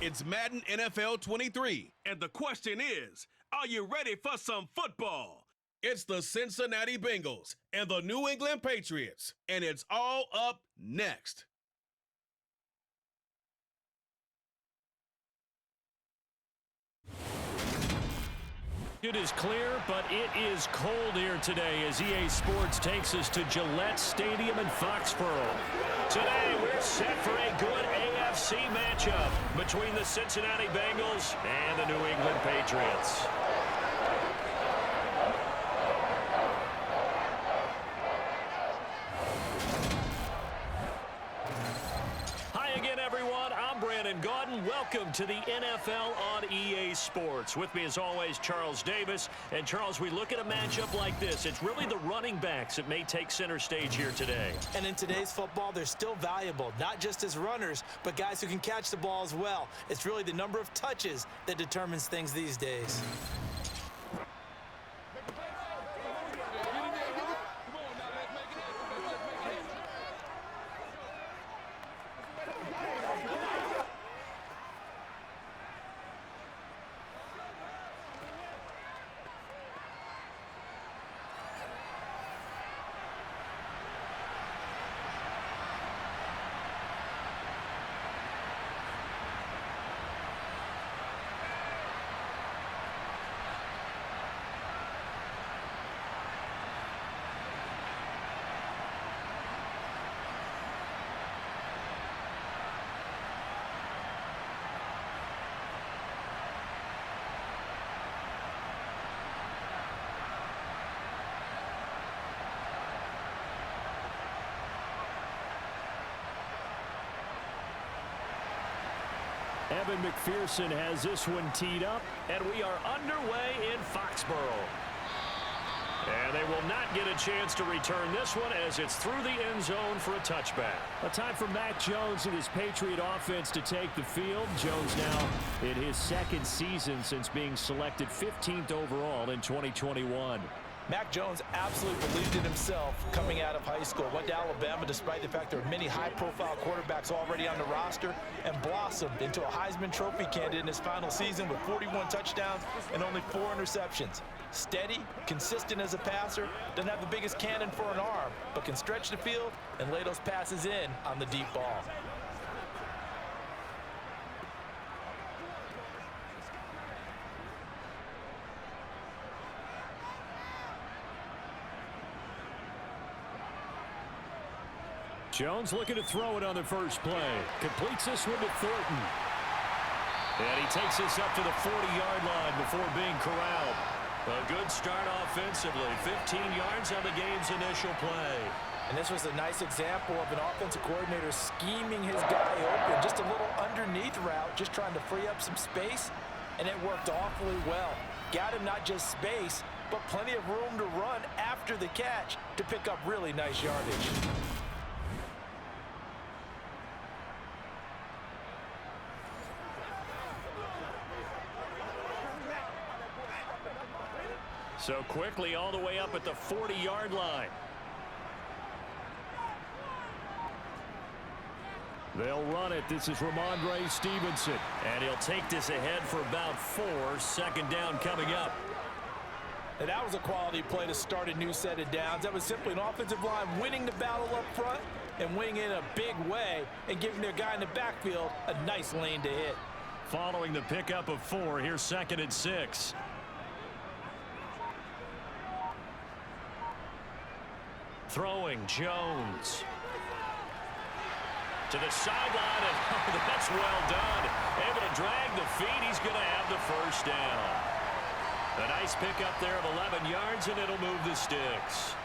It's Madden NFL 23. And the question is, are you ready for some football? It's the Cincinnati Bengals and the New England Patriots. And it's all up next. It is clear, but it is cold here today as EA Sports takes us to Gillette Stadium in Foxborough. Today, we're set for a good AFC matchup between the Cincinnati Bengals and the New England Patriots. Welcome to the NFL on EA Sports. With me, as always, Charles Davis. And, Charles, we look at a matchup like this. It's really the running backs that may take center stage here today. And in today's football, they're still valuable, not just as runners, but guys who can catch the ball as well. It's really the number of touches that determines things these days. Evan McPherson has this one teed up, and we are underway in Foxborough. And they will not get a chance to return this one as it's through the end zone for a touchback. A time for Mac Jones and his Patriot offense to take the field. Jones now in his second season since being selected 15th overall in 2021. Mac Jones absolutely believed in himself coming out of high school. Went to Alabama despite the fact there were many high-profile quarterbacks already on the roster and blossomed into a Heisman Trophy candidate in his final season with 41 touchdowns and only 4 interceptions. Steady, consistent as a passer, doesn't have the biggest cannon for an arm, but can stretch the field and lay those passes in on the deep ball. Jones looking to throw it on the first play. Completes this one to Thornton. And he takes this up to the 40-yard line before being corralled. A good start offensively. 15 yards on the game's initial play. And this was a nice example of an offensive coordinator scheming his guy open. Just a little underneath route, just trying to free up some space. And it worked awfully well. Got him not just space, but plenty of room to run after the catch to pick up really nice yardage. So quickly all the way up at the 40-yard line. They'll run it. This is Ramondre Stevenson. And he'll take this ahead for about 4. Second down coming up. And that was a quality play to start a new set of downs. That was simply an offensive line winning the battle up front and winning in a big way and giving their guy in the backfield a nice lane to hit. Following the pickup of 4, here's 2nd and 6. Throwing Jones. To the sideline, and that's well done. Able to drag the feet. He's going to have the first down. A nice pickup there of 11 yards, and it'll move the sticks.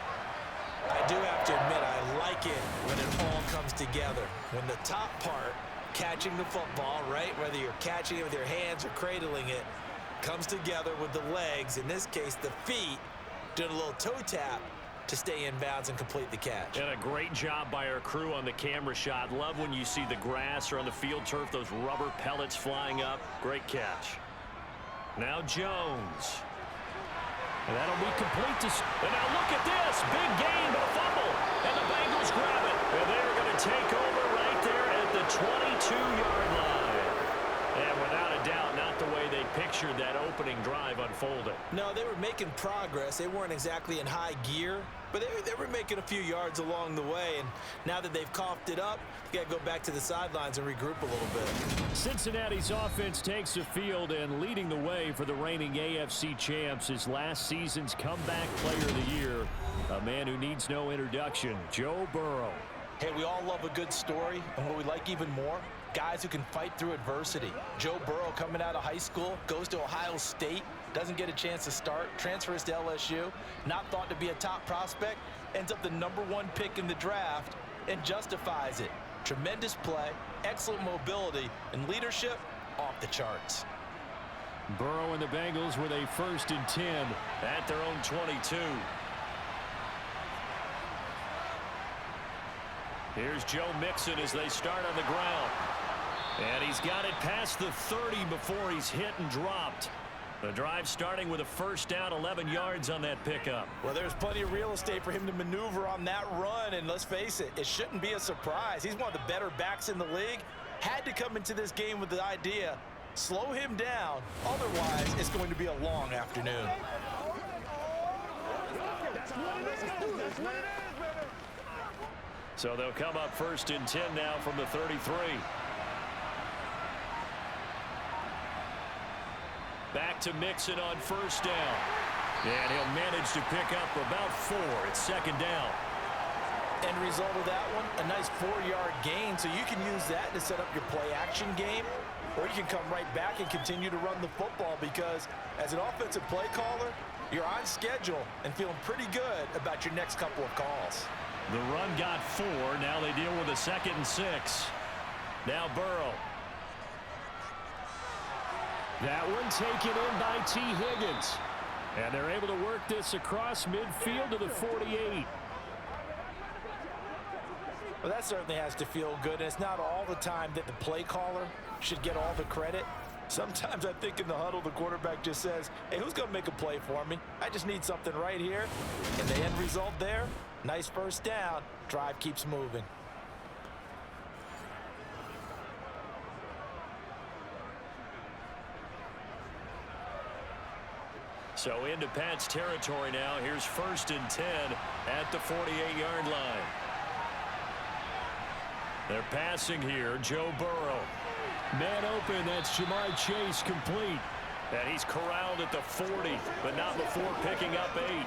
I do have to admit, I like it when it all comes together. When the top part, catching the football, right, whether you're catching it with your hands or cradling it, comes together with the legs, in this case the feet, doing a little toe tap to stay in bounds and complete the catch. And a great job by our crew on the camera shot. Love when you see the grass or on the field turf, those rubber pellets flying up. Great catch. Now Jones. And that'll be complete. And now look at this. Big gain, but a fumble. And the Bengals grab it. And they're going to take over right there at the 22-yard line. And without a doubt, not the way they pictured that opening drive unfolding. No, they were making progress. They weren't exactly in high gear, but they were making a few yards along the way. And now that they've coughed it up, you got to go back to the sidelines and regroup a little bit. Cincinnati's offense takes the field, and leading the way for the reigning AFC champs is last season's comeback player of the year, a man who needs no introduction, Joe Burrow. Hey, we all love a good story, and what we like even more, guys who can fight through adversity. Joe Burrow coming out of high school, goes to Ohio State, doesn't get a chance to start, transfers to LSU, not thought to be a top prospect, ends up the #1 pick in the draft, and justifies it. Tremendous play, excellent mobility, and leadership off the charts. Burrow and the Bengals with a 1st and 10 at their own 22. Here's Joe Mixon as they start on the ground. And he's got it past the 30 before he's hit and dropped. The drive starting with a 1st down, 11 yards on that pickup. Well, there's plenty of real estate for him to maneuver on that run, and let's face it, it shouldn't be a surprise. He's one of the better backs in the league. Had to come into this game with the idea, slow him down, otherwise it's going to be a long afternoon. So they'll come up 1st and 10 now from the 33. Back to Mixon on 1st down. And he'll manage to pick up about 4. It's 2nd down. End result of that one, a nice 4-yard gain, so you can use that to set up your play-action game, or you can come right back and continue to run the football because as an offensive play caller, you're on schedule and feeling pretty good about your next couple of calls. The run got 4. Now they deal with a 2nd and 6. Now Burrow. That one taken in by T. Higgins. And they're able to work this across midfield to the 48. Well, that certainly has to feel good. And it's not all the time that the play caller should get all the credit. Sometimes I think in the huddle, the quarterback just says, hey, who's going to make a play for me? I just need something right here. And the end result there, nice 1st down. Drive keeps moving. So into Pat's territory now. Here's 1st and 10 at the 48-yard line. They're passing here. Joe Burrow. Man open. That's Jamar Chase complete. And he's corralled at the 40, but not before picking up 8.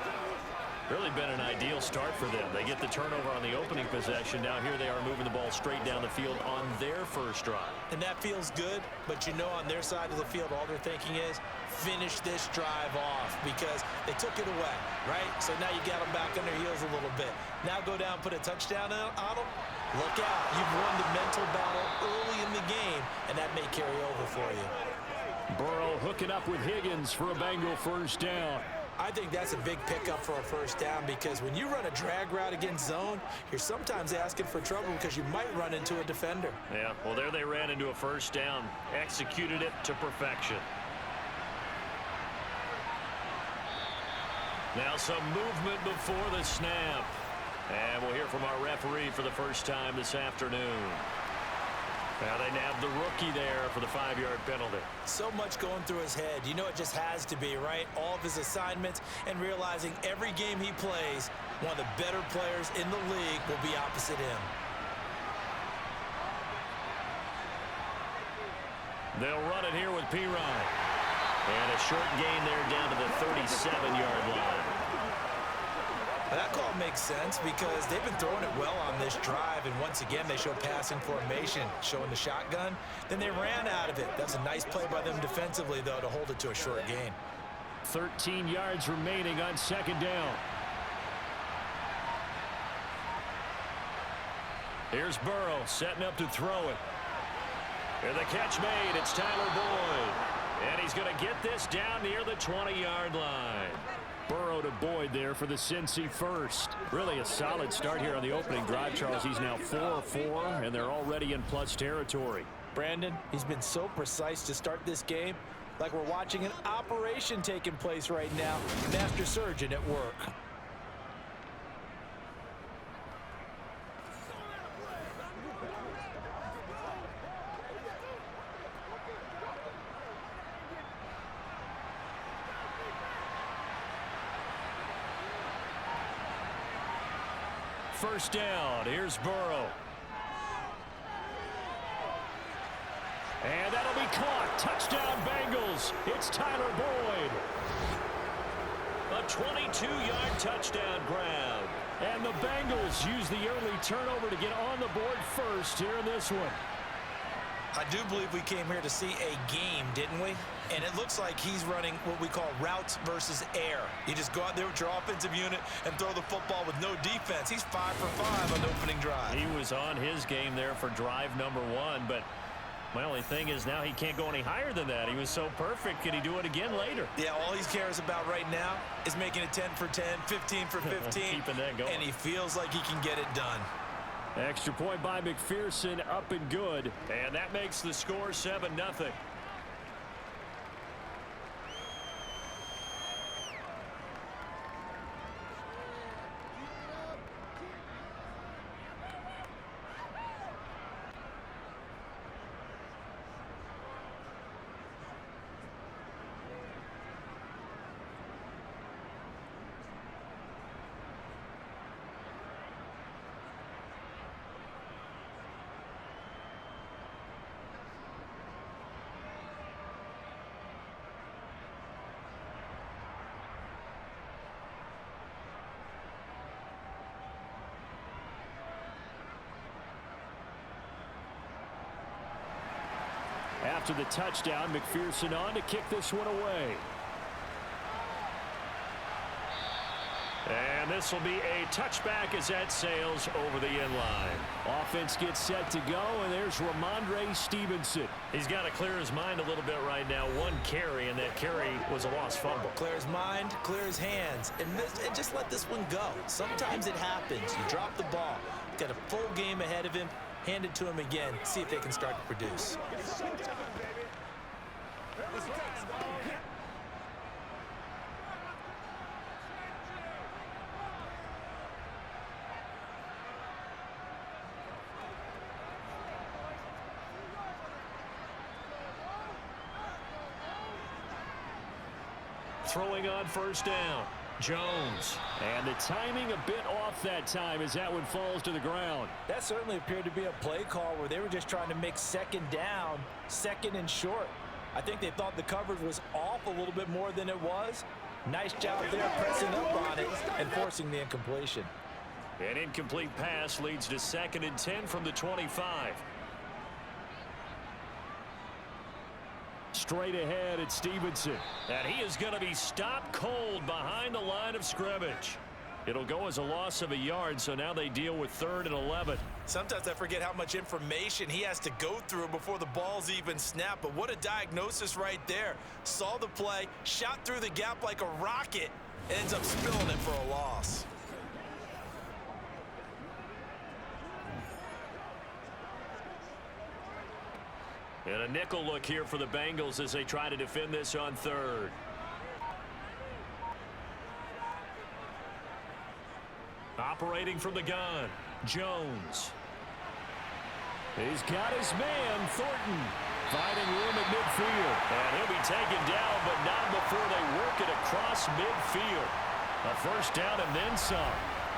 Really been an ideal start for them. They get the turnover on the opening possession. Now here they are moving the ball straight down the field on their 1st drive. And that feels good, but you know on their side of the field, all they're thinking is finish this drive off because they took it away, right? So now you got them back on their heels a little bit. Now go down, put a touchdown on them. Look out. You've won the mental battle early in the game, and that may carry over for you. Burrow hooking up with Higgins for a Bengal 1st down. I think that's a big pickup for a 1st down because when you run a drag route against zone, you're sometimes asking for trouble because you might run into a defender. Yeah, well, there they ran into a 1st down, executed it to perfection. Now some movement before the snap. And we'll hear from our referee for the 1st time this afternoon. Now they nabbed the rookie there for the 5-yard penalty. So much going through his head. You know it just has to be, right? All of his assignments and realizing every game he plays, one of the better players in the league will be opposite him. They'll run it here with P. Ryan. And a short gain there down to the 37-yard line. That call makes sense because they've been throwing it well on this drive, and once again they show passing formation, showing the shotgun. Then they ran out of it. That's a nice play by them defensively, though, to hold it to a short gain. 13 yards remaining on 2nd down. Here's Burrow setting up to throw it. And the catch made. It's Tyler Boyd. And he's going to get this down near the 20-yard line. Burrow to Boyd there for the Cincy 1st. Really a solid start here on the opening drive, Charles. He's now 4-4, and they're already in plus territory. Brandon, he's been so precise to start this game, like we're watching an operation taking place right now. Master surgeon at work. first down. Here's Burrow. And that'll be caught. Touchdown, Bengals. It's Tyler Boyd. A 22-yard touchdown grab. And the Bengals use the early turnover to get on the board first here in this one. I do believe we came here to see a game, didn't we? And it looks like he's running what we call routes versus air. You just go out there with your offensive unit and throw the football with no defense. He's 5 for 5 on the opening drive. He was on his game there for drive number 1, but my only thing is now he can't go any higher than that. He was so perfect. Can he do it again later? Yeah, all he cares about right now is making it 10 for 10, 15 for 15. Keeping that going. And he feels like he can get it done. Extra point by McPherson, up and good. And that makes the score 7-0. After the touchdown, McPherson on to kick this one away. And this will be a touchback as that sails over the end line. Offense gets set to go, and there's Ramondre Stevenson. He's got to clear his mind a little bit right now. One carry, and that carry was a lost fumble. Clear his mind, clear his hands, and just let this one go. Sometimes it happens. You drop the ball. Got a full game ahead of him. Hand it to him again. See if they can start to produce. Throwing on first down. Jones. And the timing a bit off that time as that one falls to the ground. That certainly appeared to be a play call where they were just trying to make second down, second and short. I think they thought the coverage was off a little bit more than it was. Nice job there pressing up on it and forcing the incompletion. An incomplete pass leads to 2nd and 10 from the 25. Straight ahead at Stevenson. And he is going to be stopped cold behind the line of scrimmage. It'll go as a loss of a yard, so now they deal with 3rd and 11. Sometimes I forget how much information he has to go through before the ball's even snapped. But what a diagnosis right there. Saw the play, shot through the gap like a rocket, and ends up spilling it for a loss. And a nickel look here for the Bengals as they try to defend this on 3rd. Operating from the gun, Jones. He's got his man, Thornton, finding room at midfield. And he'll be taken down, but not before they work it across midfield. A first down and then some.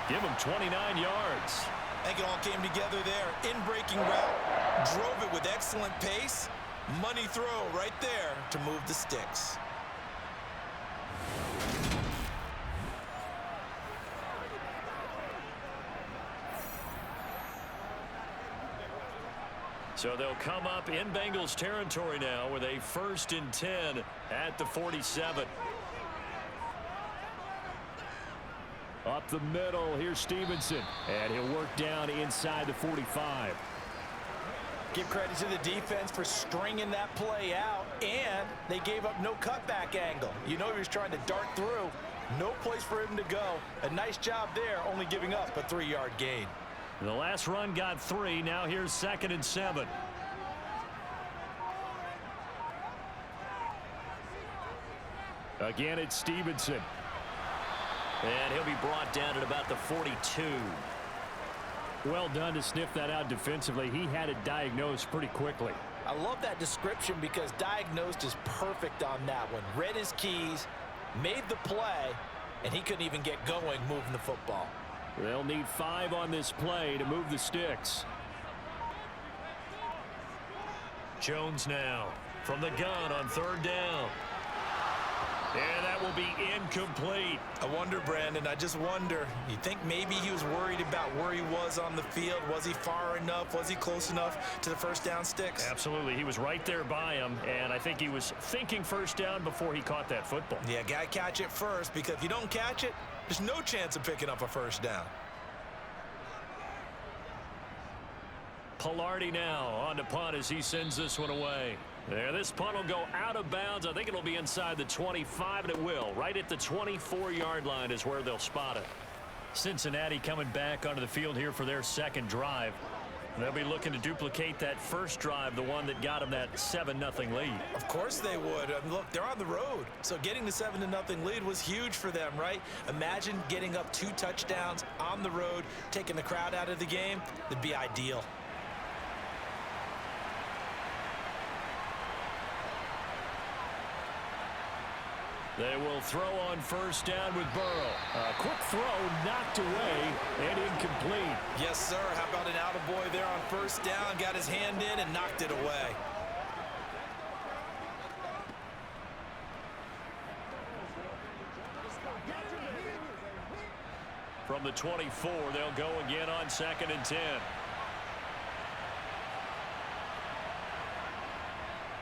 Give him 29 yards. I think it all came together there. In-breaking route, drove it with excellent pace. Money throw right there to move the sticks. So they'll come up in Bengals territory now with a 1st and 10 at the 47. Up the middle, here's Stevenson. And he'll work down inside the 45. Give credit to the defense for stringing that play out, and they gave up no cutback angle. You know he was trying to dart through. No place for him to go. A nice job there, only giving up a 3-yard gain. The last run got 3. Now here's 2nd and 7. Again, it's Stevenson. And he'll be brought down at about the 42. Well done to sniff that out defensively. He had it diagnosed pretty quickly. I love that description because diagnosed is perfect on that one. Read his keys, made the play, and he couldn't even get going moving the football. They'll need 5 on this play to move the sticks. Jones now from the gun on 3rd down. And that will be incomplete. I wonder, Brandon, I just wonder. You think maybe he was worried about where he was on the field? Was he far enough? Was he close enough to the first down sticks? Absolutely. He was right there by him, and I think he was thinking first down before he caught that football. Yeah, got to catch it first, because if you don't catch it, there's no chance of picking up a first down. Pilardi now on to punt as he sends this one away. There, this punt will go out of bounds. I think it'll be inside the 25, and it will. Right at the 24-yard line is where they'll spot it. Cincinnati coming back onto the field here for their second drive. They'll be looking to duplicate that first drive, the one that got them that 7-0 lead. Of course they would. Look, they're on the road. So getting the 7-0 lead was huge for them, right? Imagine getting up 2 touchdowns on the road, taking the crowd out of the game. It'd be ideal. They will throw on first down with Burrow. A quick throw knocked away and incomplete. Yes, sir. How about an attaboy there on first down? Got his hand in and knocked it away. From the 24, they'll go again on 2nd and 10.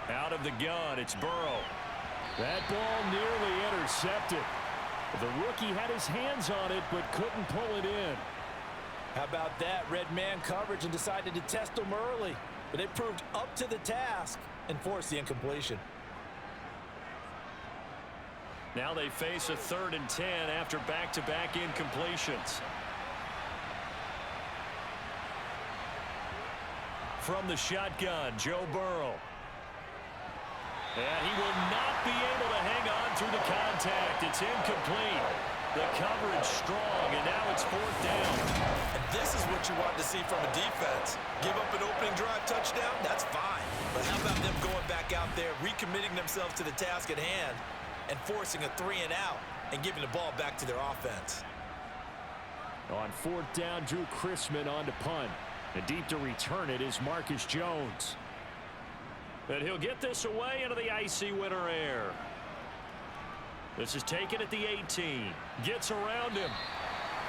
Out of the gun, it's Burrow. That ball nearly intercepted. The rookie had his hands on it but couldn't pull it in. How about that? Red man coverage and decided to test him early. But they proved up to the task and forced the incompletion. Now they face a 3rd and 10 after back-to-back incompletions. From the shotgun, Joe Burrow. And he will not be able to hang on through the contact. It's incomplete. The coverage strong, and now it's 4th down. And this is what you want to see from a defense. Give up an opening drive touchdown, that's fine. But how about them going back out there, recommitting themselves to the task at hand, and forcing a 3-and-out and giving the ball back to their offense? On 4th down, Drew Chrisman on to punt. And deep to return it is Marcus Jones. And he'll get this away into the icy winter air. This is taken at the 18. Gets around him.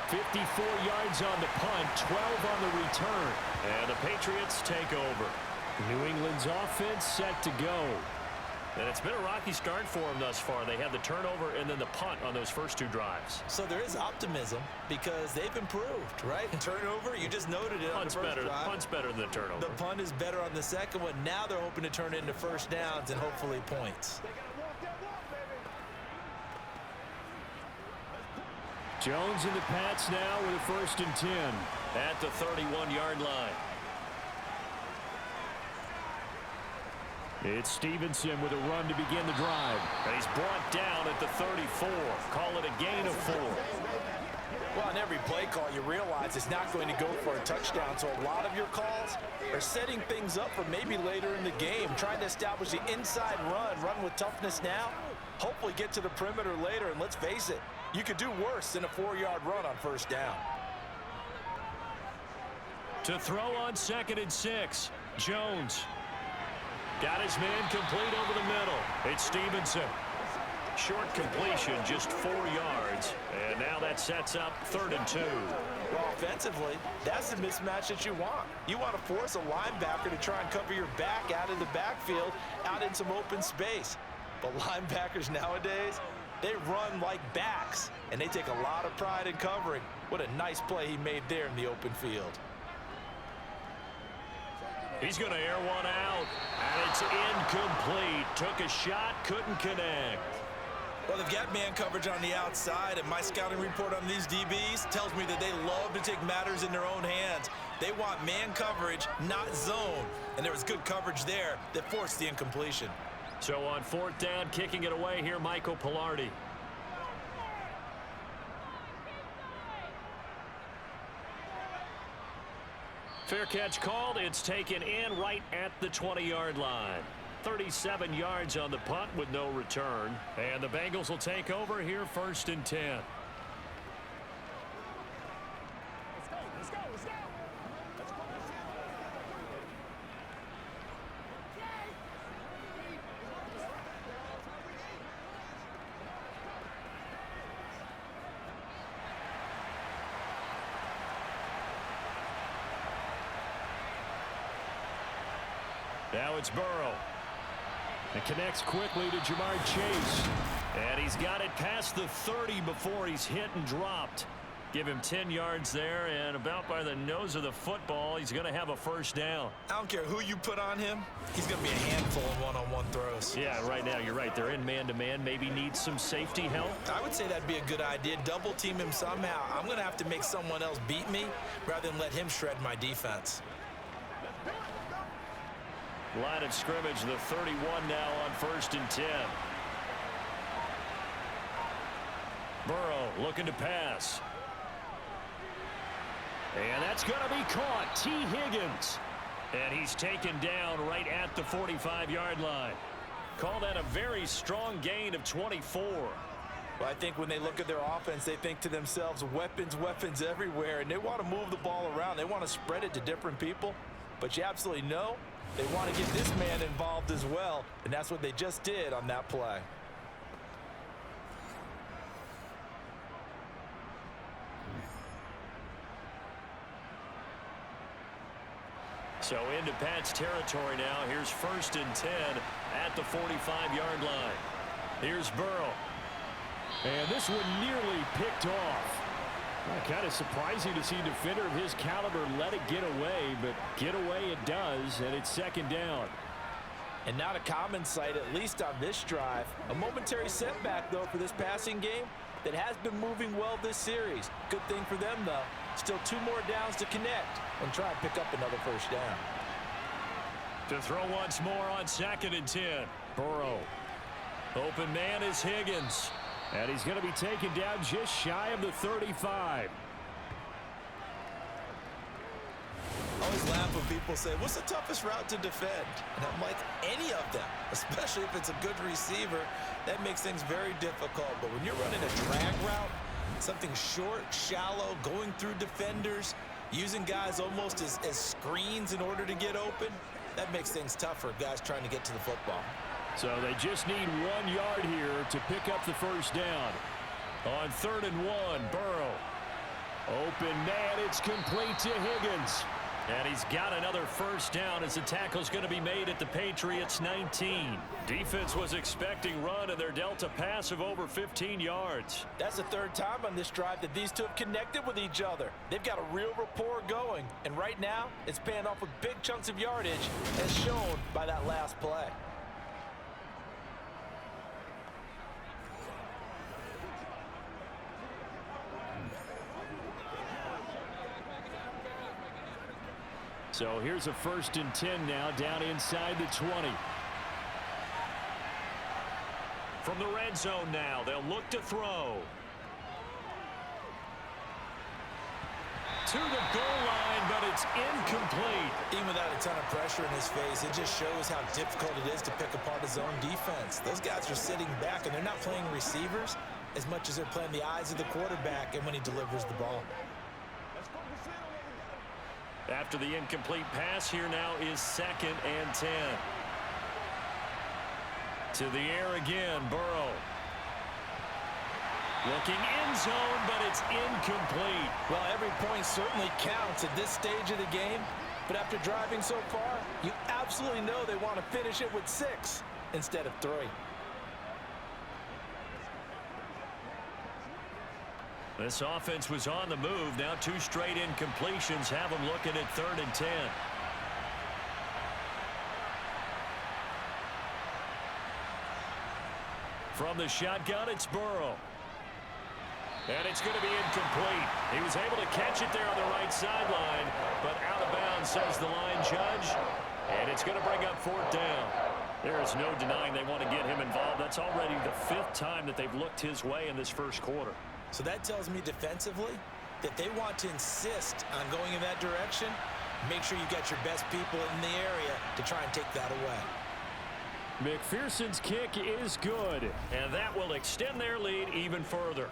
54 yards on the punt, 12 on the return. And the Patriots take over. New England's offense set to go. And it's been a rocky start for them thus far. They had the turnover and then the punt on those first 2 drives. So there is optimism because they've improved, right? Turnover, you just noted it on the first drive. Punt's better than the turnover. The punt is better on the second one. Now they're hoping to turn it into first downs and hopefully points. Jones and the Pats now with a 1st and 10 at the 31-yard line. It's Stevenson with a run to begin the drive. And he's brought down at the 34. Call it a gain of 4. Well, on every play call, you realize it's not going to go for a touchdown. So a lot of your calls are setting things up for maybe later in the game, trying to establish the inside run with toughness now, hopefully get to the perimeter later. And let's face it, you could do worse than a 4-yard run on first down. To throw on 2nd and 6, Jones. Got his man complete over the middle. It's Stevenson. Short completion, just 4 yards. And now that sets up 3rd and 2. Well, offensively, that's the mismatch that you want. You want to force a linebacker to try and cover your back out of the backfield, out in some open space. But linebackers nowadays, they run like backs, and they take a lot of pride in covering. What a nice play he made there in the open field. He's going to air one out, and it's incomplete. Took a shot, couldn't connect. Well, they've got man coverage on the outside, and my scouting report on these DBs tells me that they love to take matters in their own hands. They want man coverage, not zone. And there was good coverage there that forced the incompletion. So on 4th down, kicking it away here, Michael Pilardi. Fair catch called. It's taken in right at the 20-yard line. 37 yards on the punt with no return. And the Bengals will take over here 1st and 10. Now it's Burrow. It connects quickly to Jamar Chase. And he's got it past the 30 before he's hit and dropped. Give him 10 yards there, and about by the nose of the football, he's going to have a first down. I don't care who you put on him. He's going to be a handful in one-on-one throws. Yeah, right now you're right. They're in man-to-man. Maybe need some safety help. I would say that'd be a good idea. Double team him somehow. I'm going to have to make someone else beat me rather than let him shred my defense. Line of scrimmage, the 31 now on 1st and 10. Burrow looking to pass. And that's going to be caught. T. Higgins. And he's taken down right at the 45-yard line. Call that a very strong gain of 24. Well, I think when they look at their offense, they think to themselves, weapons, weapons everywhere, and they want to move the ball around. They want to spread it to different people. But you absolutely know they want to get this man involved as well, and that's what they just did on that play. So into Pat's territory now. Here's 1st and 10 at the 45-yard line. Here's Burrow. And this one nearly picked off. Kind of surprising to see a defender of his caliber let it get away, but get away it does, and it's 2nd down. And not a common sight, at least on this drive. A momentary setback, though, for this passing game that has been moving well this series. Good thing for them, though. Still 2 more downs to connect and try and pick up another first down. To throw once more on 2nd and 10. Burrow. Open man is Higgins. And he's going to be taken down just shy of the 35. I always laugh when people say, what's the toughest route to defend? And I'm like, any of them, especially if it's a good receiver. That makes things very difficult. But when you're running a drag route, something short, shallow, going through defenders, using guys almost as screens in order to get open, that makes things tough for guys trying to get to the football. So they just need 1 yard here to pick up the first down. On 3rd and 1, Burrow. Open man, it's complete to Higgins. And he's got another first down as the tackle's going to be made at the Patriots 19. Defense was expecting run, and they're dealt a pass of over 15 yards. That's the 3rd time on this drive that these two have connected with each other. They've got a real rapport going, and right now it's paying off with big chunks of yardage, as shown by that last play. So here's a 1st and 10 now down inside the 20. From the red zone now, they'll look to throw. To the goal line, but it's incomplete. Even without a ton of pressure in his face, it just shows how difficult it is to pick apart his own defense. Those guys are sitting back, and they're not playing receivers as much as they're playing the eyes of the quarterback and when he delivers the ball. After the incomplete pass, here now is 2nd and 10. To the air again, Burrow. Looking end zone, but it's incomplete. Well, every point certainly counts at this stage of the game. But after driving so far, you absolutely know they want to finish it with 6 instead of 3. This offense was on the move. Now 2 straight incompletions have them looking at 3rd and 10. From the shotgun, it's Burrow. And it's going to be incomplete. He was able to catch it there on the right sideline, but out of bounds, says the line judge. And it's going to bring up 4th down. There is no denying they want to get him involved. That's already the 5th time that they've looked his way in this first quarter. So that tells me defensively that they want to insist on going in that direction. Make sure you got your best people in the area to try and take that away. McPherson's kick is good. And that will extend their lead even further.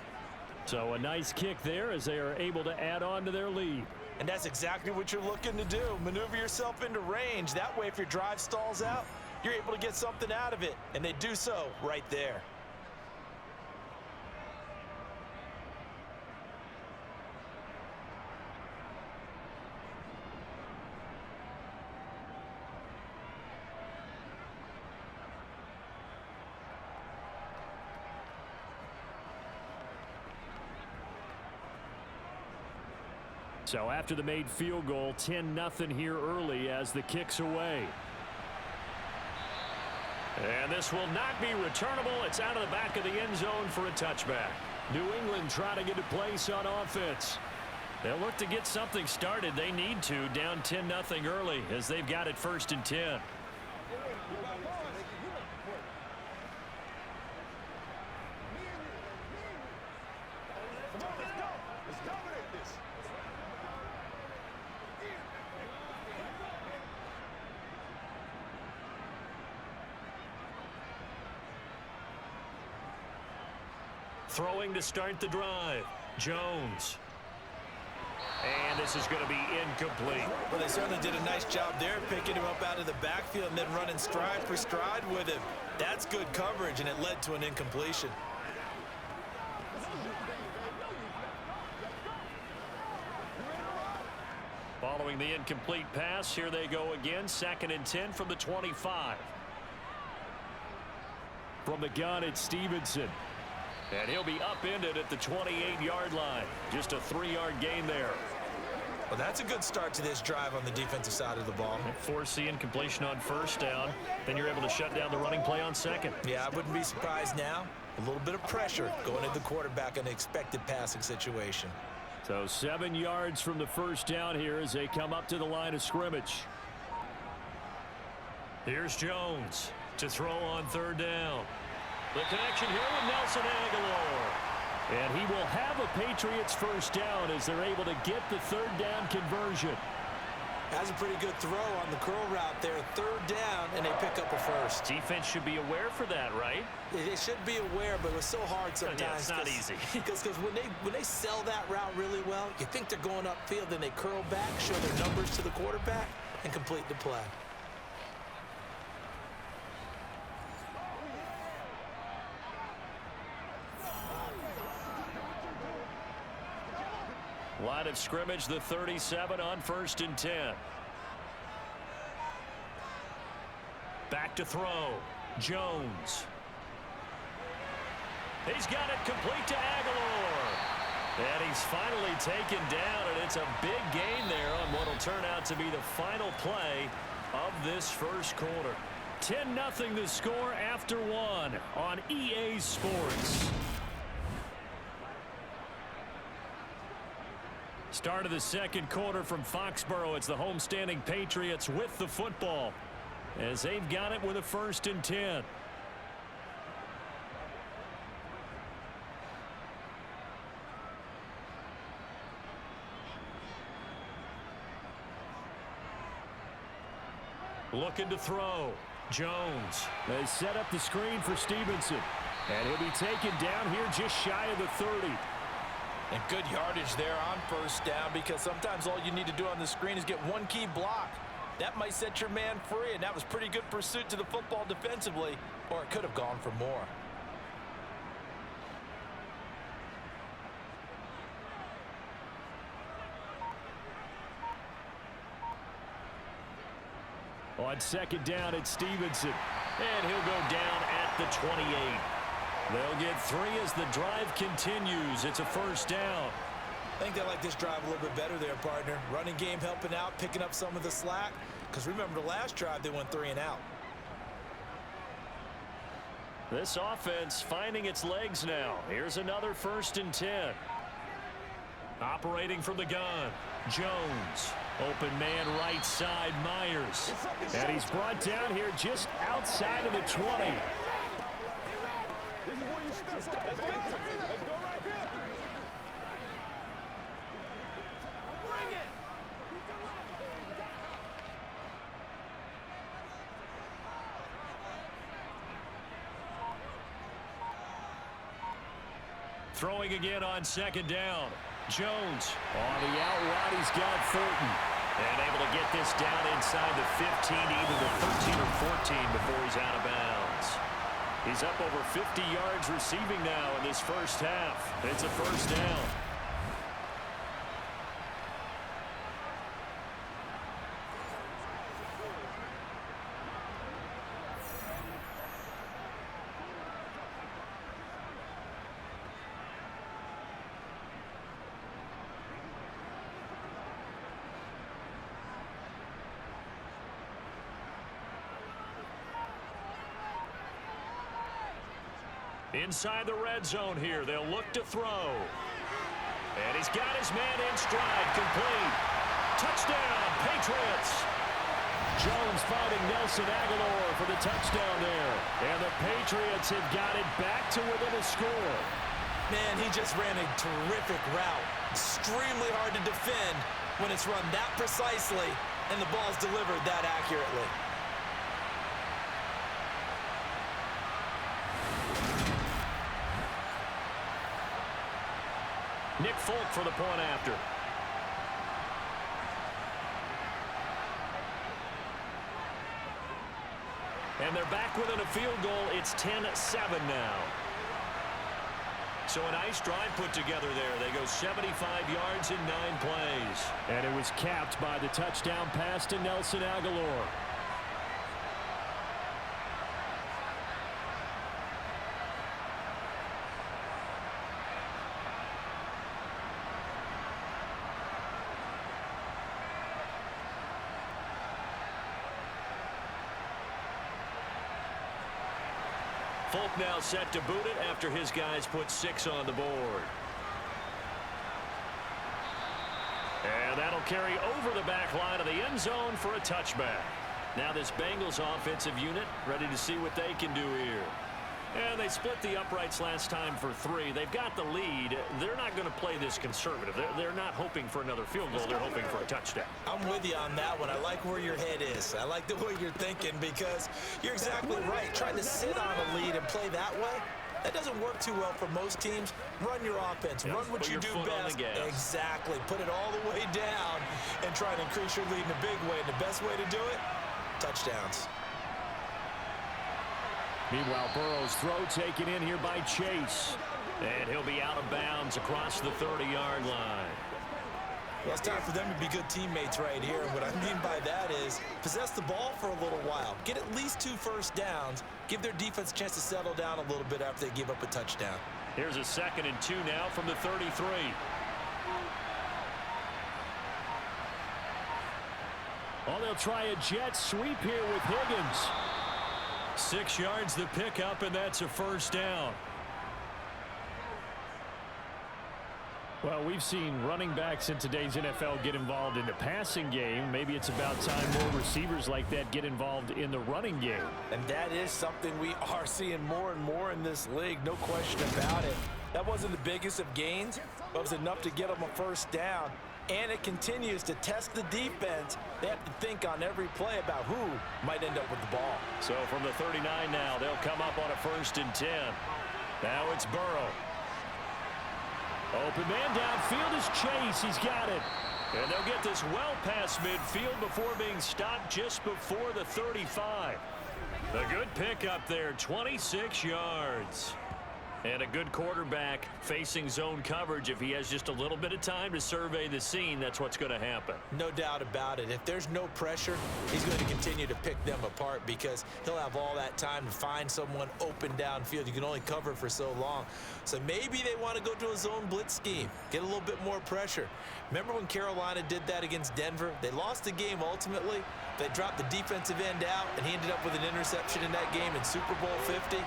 So a nice kick there as they are able to add on to their lead. And that's exactly what you're looking to do. Maneuver yourself into range. That way, if your drive stalls out, you're able to get something out of it. And they do so right there. So after the made field goal, 10-0 here early as the kick's away. And this will not be returnable. It's out of the back of the end zone for a touchback. New England trying to get a place on offense. They'll look to get something started. They need to, down 10-0 early as they've got it 1st and 10. Throwing to start the drive. Jones. And this is going to be incomplete. Well, they certainly did a nice job there, picking him up out of the backfield and then running stride for stride with him. That's good coverage, and it led to an incompletion. Following the incomplete pass, here they go again. 2nd and 10 from the 25. From the gun, it's Stevenson. And he'll be upended at the 28-yard line. Just a 3-yard gain there. Well, that's a good start to this drive on the defensive side of the ball. Force the incompletion on 1st down. Then you're able to shut down the running play on 2nd. Yeah, I wouldn't be surprised now. A little bit of pressure going into the quarterback in an expected passing situation. So 7 yards from the 1st down here as they come up to the line of scrimmage. Here's Jones to throw on 3rd down. The connection here with Nelson Aguilar. And he will have a Patriots 1st down as they're able to get the 3rd down conversion. That's a pretty good throw on the curl route there. 3rd down, and they pick up a 1st. Defense should be aware for that, right? They should be aware, but it's so hard sometimes. Yeah, it's not easy. Because when they sell that route really well, you think they're going upfield, then they curl back, show their numbers to the quarterback, and complete the play. Line of scrimmage, the 37 on 1st and 10. Back to throw. Jones. He's got it complete to Aguilar. And he's finally taken down, and it's a big gain there on what will turn out to be the final play of this 1st quarter. 10-0 the score after 1 on EA Sports. Start of the 2nd quarter from Foxborough. It's the homestanding Patriots with the football as they've got it with a 1st and 10. Looking to throw. Jones. They set up the screen for Stevenson. And he'll be taken down here just shy of the 30. And good yardage there on 1st down, because sometimes all you need to do on the screen is get one key block. That might set your man free, and that was pretty good pursuit to the football defensively, or it could have gone for more. On 2nd down, it's Stevenson. And he'll go down at the 28. They'll get 3 as the drive continues. It's a 1st down. I think they like this drive a little bit better there, partner. Running game helping out, picking up some of the slack. Because remember, the last drive, they went 3 and out. This offense finding its legs now. Here's another 1st and 10. Operating from the gun. Jones. Open man right side, Myers. And he's brought down here just outside of the 20. Throwing again on 2nd down. Jones. On the out route, he's got Thornton. And able to get this down inside the 15, either the 13 or 14 before he's out of bounds. He's up over 50 yards receiving now in this 1st half. It's a 1st down. Inside the red zone here, they'll look to throw. And he's got his man in stride, complete. Touchdown, Patriots. Jones finding Nelson Aguilar for the touchdown there. And the Patriots have got it back to within a score. Man, he just ran a terrific route. Extremely hard to defend when it's run that precisely and the ball's delivered that accurately. Nick Folk for the point after. And they're back within a field goal. It's 10-7 now. So a nice drive put together there. They go 75 yards in 9 plays. And it was capped by the touchdown pass to Nelson Aguilar. Folk now set to boot it after his guys put 6 on the board. And that'll carry over the back line of the end zone for a touchback. Now this Bengals offensive unit ready to see what they can do here. And they split the uprights last time for 3. They've got the lead. They're not going to play this conservative. They're not hoping for another field goal. They're hoping for a touchdown. I'm with you on that one. I like where your head is. I like the way you're thinking because you're exactly right. Trying to sit on a lead and play that way, that doesn't work too well for most teams. Run your offense. Run what you do best. Exactly. Put it all the way down and try to increase your lead in a big way. And the best way to do it, touchdowns. Meanwhile, Burrow's throw taken in here by Chase. And he'll be out of bounds across the 30-yard line. Well, it's time for them to be good teammates right here. And what I mean by that is possess the ball for a little while. Get at least 2 first downs. Give their defense a chance to settle down a little bit after they give up a touchdown. Here's a 2nd and 2 now from the 33. Oh, they'll try a jet sweep here with Higgins. 6 yards the pickup, and that's a first down. Well, we've seen running backs in today's NFL get involved in the passing game. Maybe it's about time more receivers like that get involved in the running game. And that is something we are seeing more and more in this league, no question about it. That wasn't the biggest of gains, but it was enough to get them a first down. And it continues to test the defense. They have to think on every play about who might end up with the ball. So from the 39 now, they'll come up on a 1st and 10. Now it's Burrow. Open man downfield is Chase. He's got it. And they'll get this well past midfield before being stopped just before the 35. A good pickup there, 26 yards. And a good quarterback facing zone coverage. If he has just a little bit of time to survey the scene, that's what's going to happen. No doubt about it. If there's no pressure, he's going to continue to pick them apart because he'll have all that time to find someone open downfield. You can only cover for so long. So maybe they want to go to a zone blitz scheme, get a little bit more pressure. Remember when Carolina did that against Denver? They lost the game ultimately. They dropped the defensive end out, and he ended up with an interception in that game in Super Bowl 50.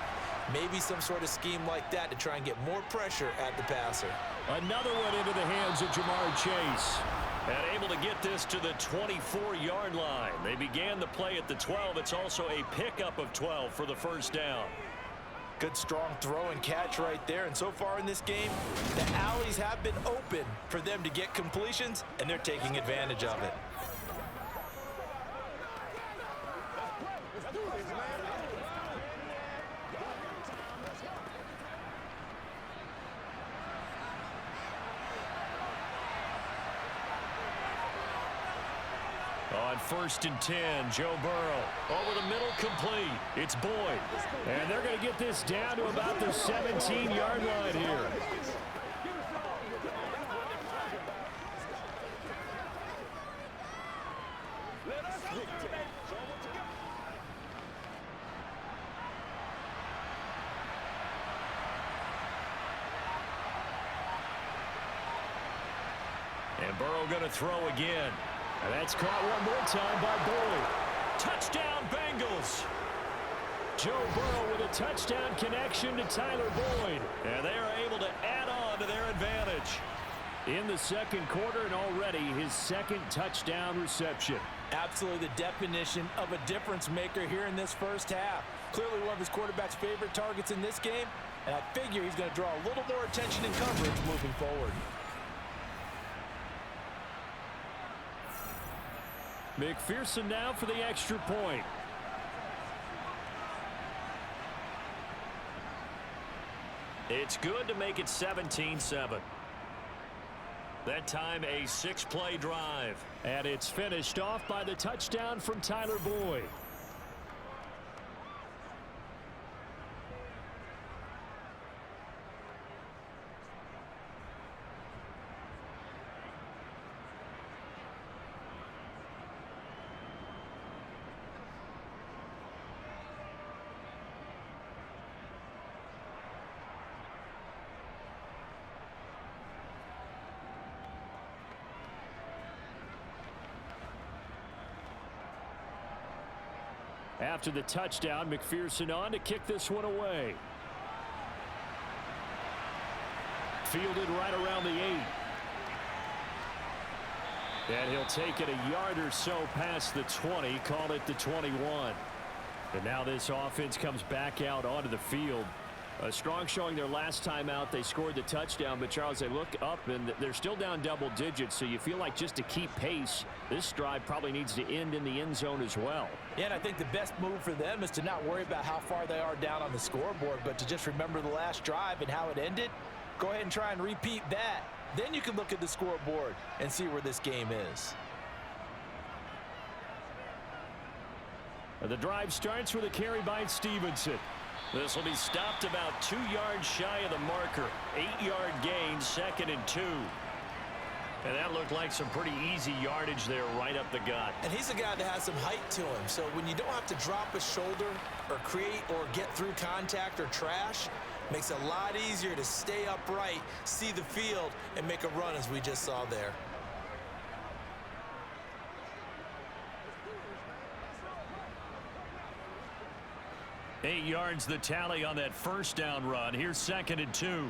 Maybe some sort of scheme like that to try and get more pressure at the passer. Another one into the hands of Jamar Chase. And able to get this to the 24-yard line. They began the play at the 12. It's also a pickup of 12 for the first down. Good strong throw and catch right there. And so far in this game, the alleys have been open for them to get completions, and they're taking advantage of it. On 1st and 10, Joe Burrow over the middle, complete. It's Boyd. And they're going to get this down to about the 17-yard line here. And Burrow going to throw again. And that's caught one more time by Boyd. Touchdown, Bengals. Joe Burrow with a touchdown connection to Tyler Boyd. And they are able to add on to their advantage. In the second quarter, and already his second touchdown reception. Absolutely the definition of a difference maker here in this first half. Clearly one of his quarterback's favorite targets in this game, and I figure he's going to draw a little more attention and coverage moving forward. McPherson now for the extra point. It's good to make it 17-7. That time a 6-play drive. And it's finished off by the touchdown from Tyler Boyd. After the touchdown, McPherson on to kick this one away. Fielded right around the 8. And he'll take it a yard or so past the 20, call it the 21. And now this offense comes back out onto the field. A strong showing their last time out. They scored the touchdown, but Charles, they look up and they're still down double digits, so you feel like just to keep pace, this drive probably needs to end in the end zone as well. Yeah, and I think the best move for them is to not worry about how far they are down on the scoreboard, but to just remember the last drive and how it ended. Go ahead and try and repeat that. Then you can look at the scoreboard and see where this game is. The drive starts with a carry by Stevenson. This will be stopped about 2 yards shy of the marker. 8-yard gain, 2nd and 2. And that looked like some pretty easy yardage there right up the gut. And he's a guy that has some height to him. So when you don't have to drop a shoulder or create or get through contact or trash, makes it a lot easier to stay upright, see the field, and make a run as we just saw there. Eight yards the tally on that first down run. Here's 2nd and 2.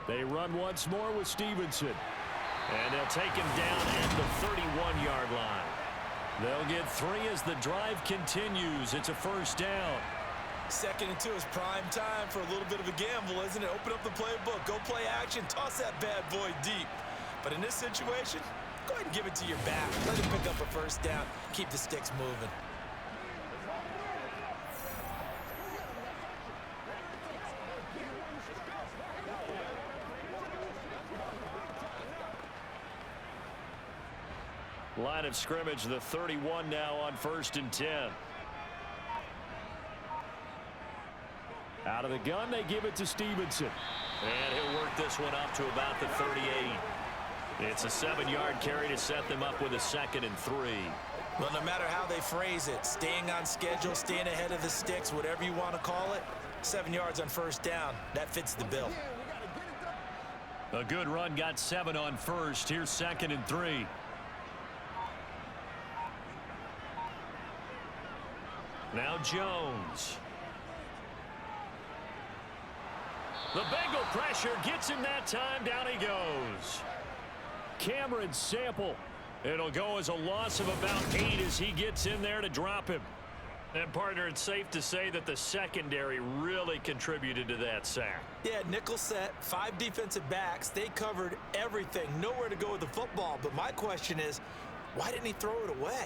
They run once more with Stevenson. And they'll take him down at the 31-yard line. They'll get 3 as the drive continues. It's a first down. 2nd and 2 is prime time for a little bit of a gamble, isn't it? Open up the playbook, go play action, toss that bad boy deep. But in this situation, go ahead and give it to your back. Let him pick up a first down, keep the sticks moving. Line of scrimmage, the 31 now on 1st and 10. Out of the gun, they give it to Stevenson. And he'll work this one up to about the 38. It's a 7-yard carry to set them up with a 2nd and 3. Well, no matter how they phrase it, staying on schedule, staying ahead of the sticks, whatever you want to call it, 7 yards on first down, that fits the bill. A good run got 7 on first. Here's 2nd and 3. Now Jones. The Bengal pressure gets him that time. Down he goes. Cameron Sample. It'll go as a loss of about 8 as he gets in there to drop him. And, partner, it's safe to say that the secondary really contributed to that sack. Yeah, nickel set, 5 defensive backs. They covered everything. Nowhere to go with the football. But my question is, why didn't he throw it away?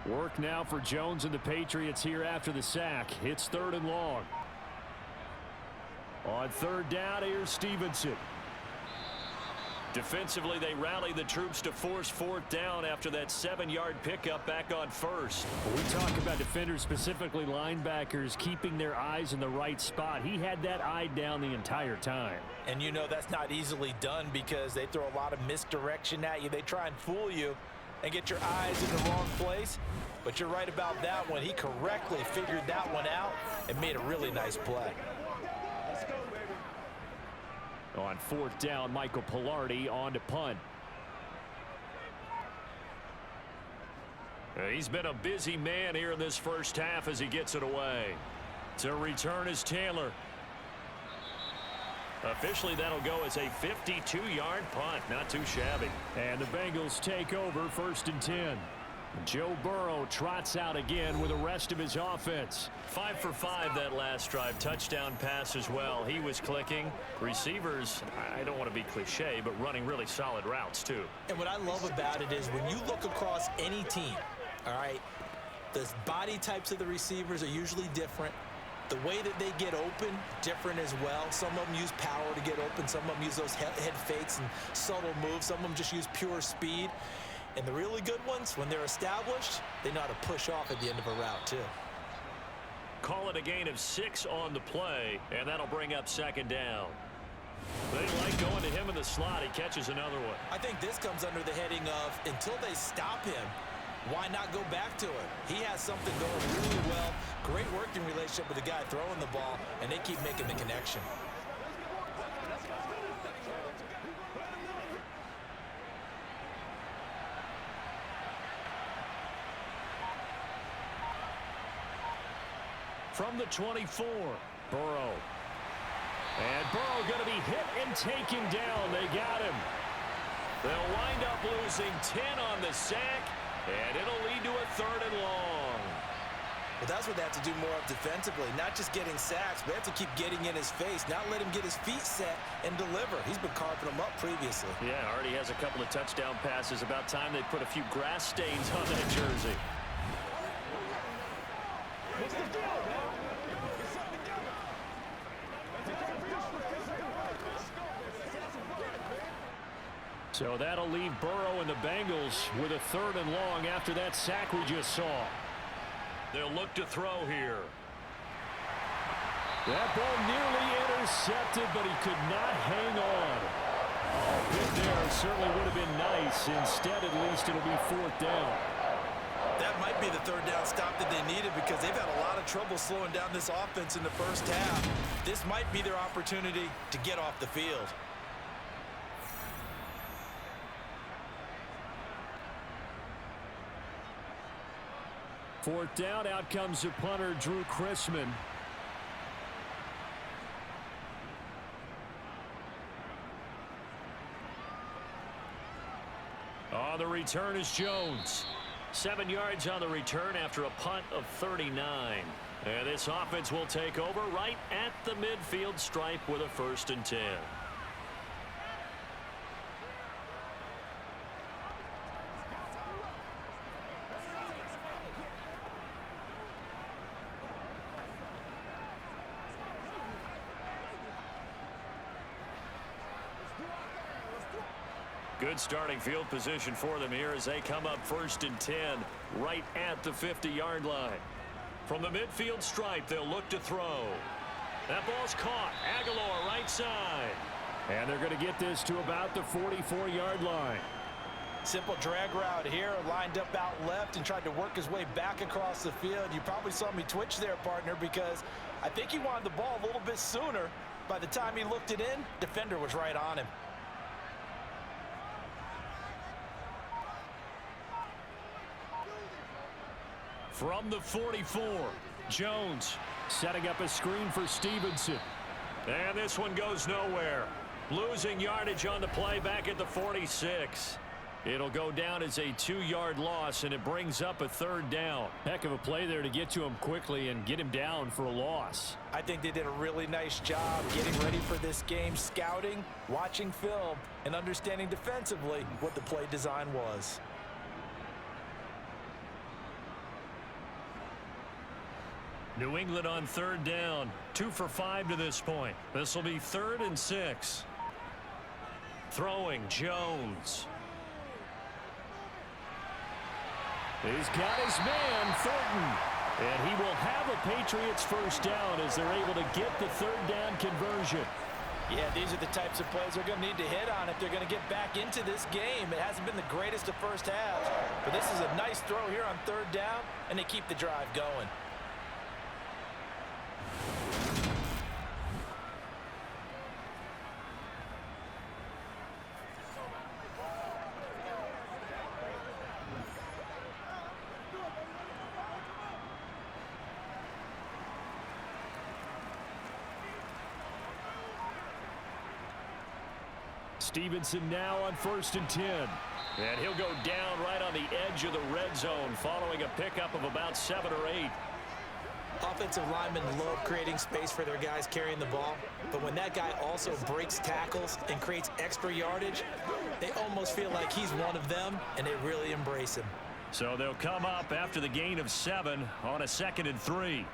Work now for Jones and the Patriots here after the sack. It's 3rd and long. On 3rd down, here's Stevenson. Defensively, they rally the troops to force 4th down after that 7-yard pickup back on 1st. We talk about defenders, specifically linebackers, keeping their eyes in the right spot. He had that eye down the entire time. And you know that's not easily done because they throw a lot of misdirection at you. They try and fool you and get your eyes in the wrong place. But you're right about that one. He correctly figured that one out and made a really nice play. On 4th down, Michael Pilardi on to punt. He's been a busy man here in this first half as he gets it away. To return is Taylor. Officially, that'll go as a 52-yard punt. Not too shabby. And the Bengals take over 1st and 10. Joe Burrow trots out again with the rest of his offense. 5 for 5 that last drive. Touchdown pass as well. He was clicking. Receivers, I don't want to be cliche, but running really solid routes too. And what I love about it is when you look across any team, all right, the body types of the receivers are usually different. The way that they get open, different as well. Some of them use power to get open. Some of them use those head fakes and subtle moves. Some of them just use pure speed. And the really good ones, when they're established, they know how to push off at the end of a route, too. Call it a gain of 6 on the play, and that'll bring up 2nd down. They like going to him in the slot. He catches another one. I think this comes under the heading of, until they stop him, why not go back to it? He has something going really well. Great working relationship with the guy throwing the ball, and they keep making the connection. From the 24, Burrow. And Burrow going to be hit and taken down. They got him. They'll wind up losing 10 on the sack, and it'll lead to a 3rd and long. Well, that's what they have to do more of defensively, not just getting sacks, but they have to keep getting in his face, not let him get his feet set and deliver. He's been carving them up previously. Yeah, already has a couple of touchdown passes. About time they put a few grass stains on that jersey. So that'll leave Burrow and the Bengals with a 3rd and long after that sack we just saw. They'll look to throw here. That ball nearly intercepted, but he could not hang on. Oh, hit there certainly would have been nice. Instead, at least, it'll be 4th down. That might be the 3rd down stop that they needed because they've had a lot of trouble slowing down this offense in the first half. This might be their opportunity to get off the field. Fourth down, out comes the punter, Drew Chrisman. On the return is Jones. 7 yards on the return after a punt of 39. And this offense will take over right at the midfield stripe with a 1st and 10. Good starting field position for them here as they come up 1st and 10 right at the 50-yard line. From the midfield stripe, they'll look to throw. That ball's caught. Aguilar right side. And they're going to get this to about the 44-yard line. Simple drag route here, lined up out left and tried to work his way back across the field. You probably saw me twitch there, partner, because I think he wanted the ball a little bit sooner. By the time he looked it in, defender was right on him. From the 44, Jones setting up a screen for Stevenson. And this one goes nowhere. Losing yardage on the play back at the 46. It'll go down as a 2-yard loss, and it brings up a 3rd down. Heck of a play there to get to him quickly and get him down for a loss. I think they did a really nice job getting ready for this game, scouting, watching film, and understanding defensively what the play design was. New England on 3rd down. 2 for 5 to this point. This will be 3rd and 6. Throwing Jones. He's got his man, Thornton. And he will have a Patriots 1st down as they're able to get the 3rd down conversion. Yeah, these are the types of plays they're going to need to hit on if they're going to get back into this game. It hasn't been the greatest of first halves, but this is a nice throw here on 3rd down, and they keep the drive going. Stevenson now on 1st and 10. And he'll go down right on the edge of the red zone following a pickup of about 7 or 8. Offensive linemen love creating space for their guys carrying the ball, but when that guy also breaks tackles and creates extra yardage, they almost feel like he's one of them, and they really embrace him. So they'll come up after the gain of 7 on a 2nd and 3.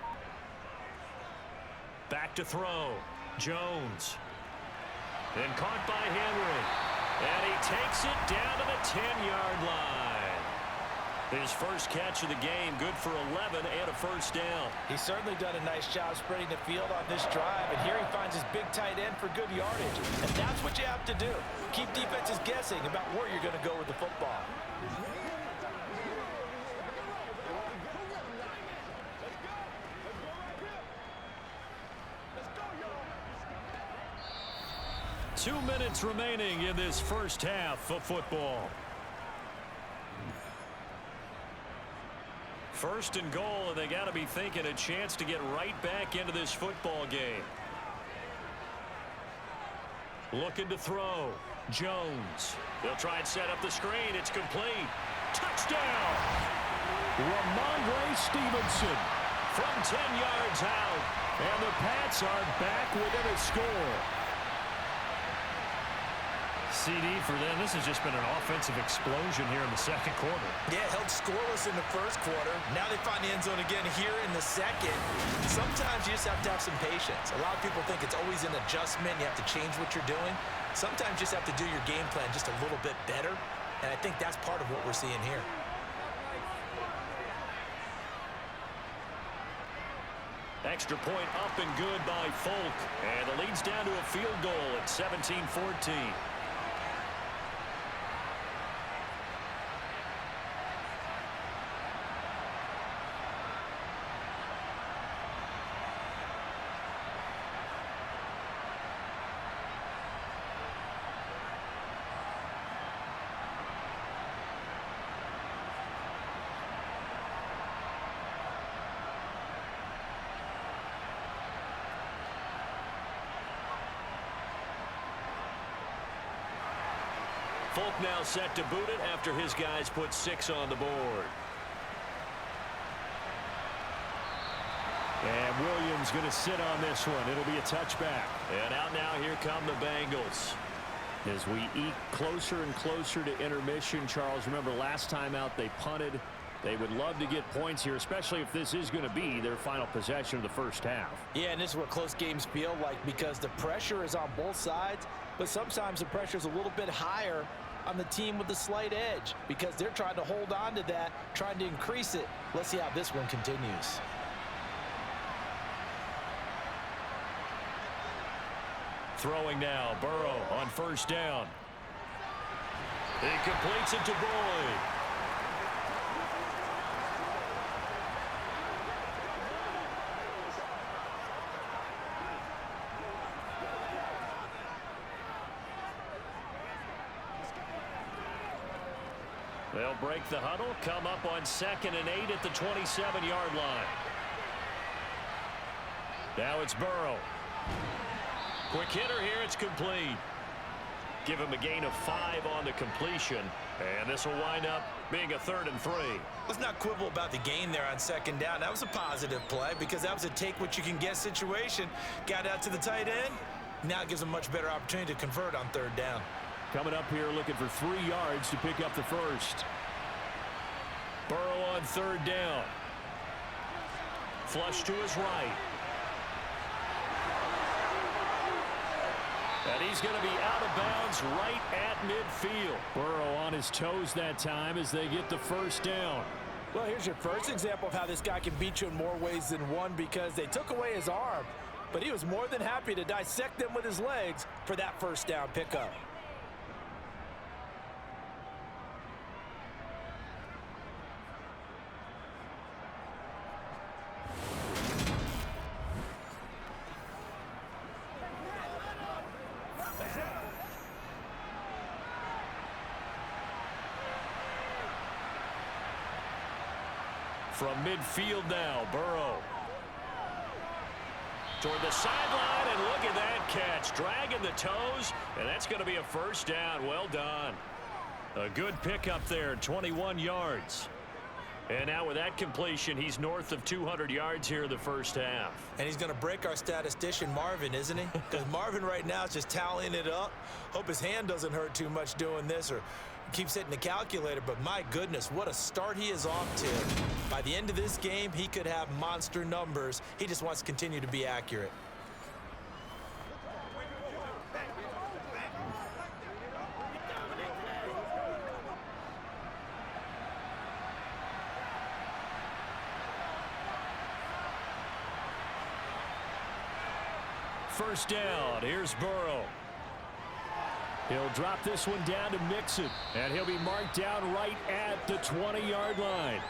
Back to throw. Jones. Then caught by Henry. And he takes it down to the 10-yard line. His first catch of the game, good for 11 and a first down. He's certainly done a nice job spreading the field on this drive, and here he finds his big tight end for good yardage. And that's what you have to do. Keep defenses guessing about where you're going to go with the football. Two minutes remaining in this first half of football. First and goal, and they got to be thinking a chance to get right back into this football game. Looking to throw. Jones. They'll try and set up the screen. It's complete. Touchdown! Ramondre Stevenson from 10 yards out. And the Pats are back within a score. CD for them. This has just been an offensive explosion here in the second quarter. Yeah, held scoreless in the first quarter. Now they find the end zone again here in the second. Sometimes you just have to have some patience. A lot of people think it's always an adjustment. You have to change what you're doing. Sometimes you just have to do your game plan just a little bit better. And I think that's part of what we're seeing here. Extra point up and good by Folk. And the lead's down to a field goal at 17-14. Folk now set to boot it after his guys put 6 on the board. And Williams going to sit on this one. It'll be a touchback. And out now, here come the Bengals. As we eke closer and closer to intermission, Charles, remember last time out they punted. They would love to get points here, especially if this is going to be their final possession of the first half. Yeah, and this is what close games feel like because the pressure is on both sides, but sometimes the pressure is a little bit higher on the team with the slight edge because they're trying to hold on to that, trying to increase it. Let's see how this one continues. Throwing now, Burrow on first down. He completes it to Boyd. They'll break the huddle, come up on 2nd and 8 at the 27-yard line. Now it's Burrow. Quick hitter here, it's complete. Give him a gain of 5 on the completion, and this will wind up being a 3rd and 3. Let's not quibble about the gain there on 2nd down. That was a positive play because that was a take-what-you-can-get situation. Got out to the tight end. Now it gives them a much better opportunity to convert on 3rd down. Coming up here looking for 3 yards to pick up the first. Burrow on 3rd down. Flush to his right. And he's going to be out of bounds right at midfield. Burrow on his toes that time as they get the first down. Well, here's your first example of how this guy can beat you in more ways than one because they took away his arm, but he was more than happy to dissect them with his legs for that first down pickup. From midfield now, Burrow. toward the sideline, and look at that catch. Dragging the toes, and that's going to be a first down. Well done. A good pickup there, 21 yards. And now with that completion, he's north of 200 yards here in the first half. And he's going to break our statistician, Marvin, isn't he? Because Marvin right now is just tallying it up. Hope his hand doesn't hurt too much doing this or keeps hitting the calculator. But my goodness, what a start he is off to. By the end of this game, he could have monster numbers. He just wants to continue to be accurate. First down. Here's Burrow. He'll drop this one down to Mixon, and he'll be marked down right at the 20-yard line.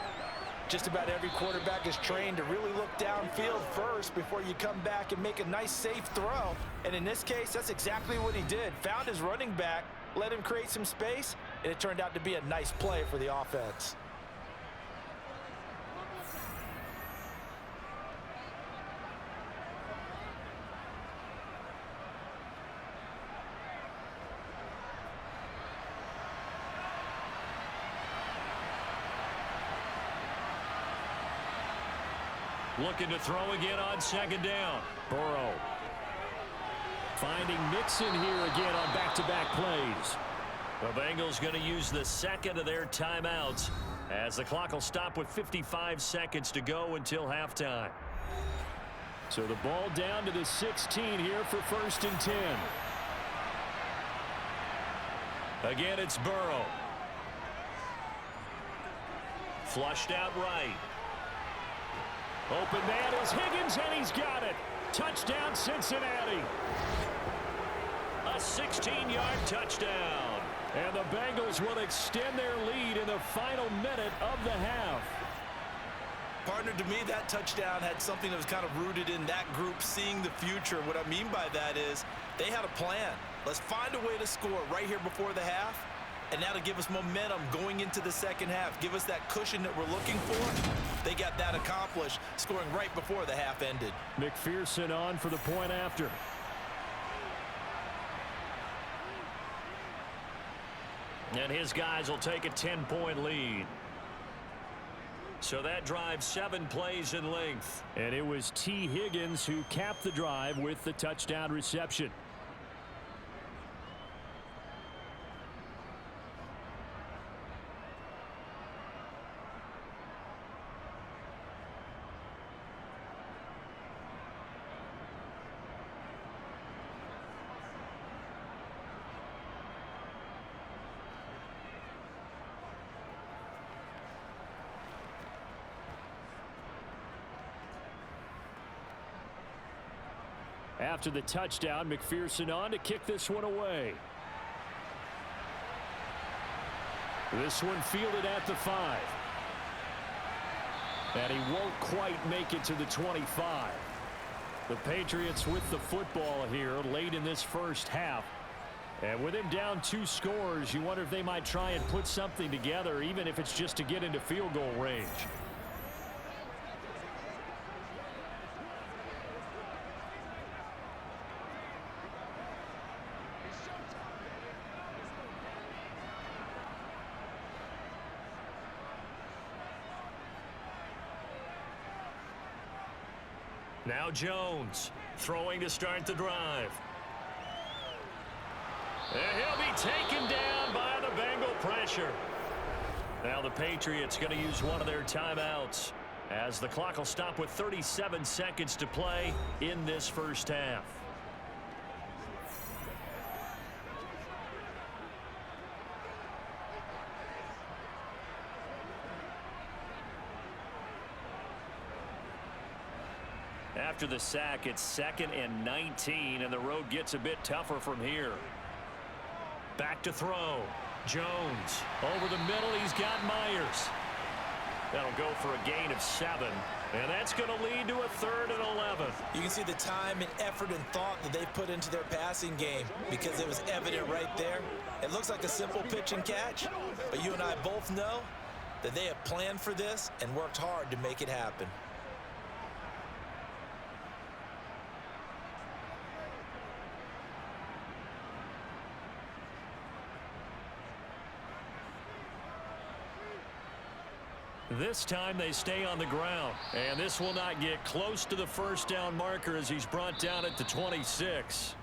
Just about every quarterback is trained to really look downfield first before you come back and make a nice, safe throw. And in this case, that's exactly what he did. Found his running back, let him create some space, and it turned out to be a nice play for the offense. Looking to throw again on second down. Burrow finding Mixon here again on back-to-back plays. The Bengals going to use the second of their timeouts as the clock will stop with 55 seconds to go until halftime. So the ball down to the 16 here for 1st and 10. Again, it's Burrow. Flushed out right. Open man is Higgins, and he's got it. Touchdown, Cincinnati. A 16-yard touchdown. And the Bengals will extend their lead in the final minute of the half. Partner, to me, that touchdown had something that was kind of rooted in that group seeing the future. What I mean by that is they had a plan. Let's find a way to score right here before the half. And that'll give us momentum going into the second half. Give us that cushion that we're looking for. They got that accomplished, scoring right before the half ended. McPherson on for the point after. And his guys will take a 10-point lead. So that drive 7 plays in length. And it was T. Higgins who capped the drive with the touchdown reception. After the touchdown, McPherson on to kick this one away. This one fielded at the 5. And he won't quite make it to the 25. The Patriots with the football here late in this first half. And with him down 2 scores, you wonder if they might try and put something together, even if it's just to get into field goal range. Now Jones throwing to start the drive. And he'll be taken down by the Bengal pressure. Now the Patriots going to use one of their timeouts as the clock will stop with 37 seconds to play in this first half. After the sack, it's 2nd and 19, and the road gets a bit tougher from here. Back to throw. Jones over the middle. He's got Myers. That'll go for a gain of 7, and that's going to lead to a 3rd and 11. You can see the time and effort and thought that they put into their passing game because it was evident right there. It looks like a simple pitch and catch, but you and I both know that they have planned for this and worked hard to make it happen. This time they stay on the ground. And this will not get close to the first down marker as he's brought down at the 26.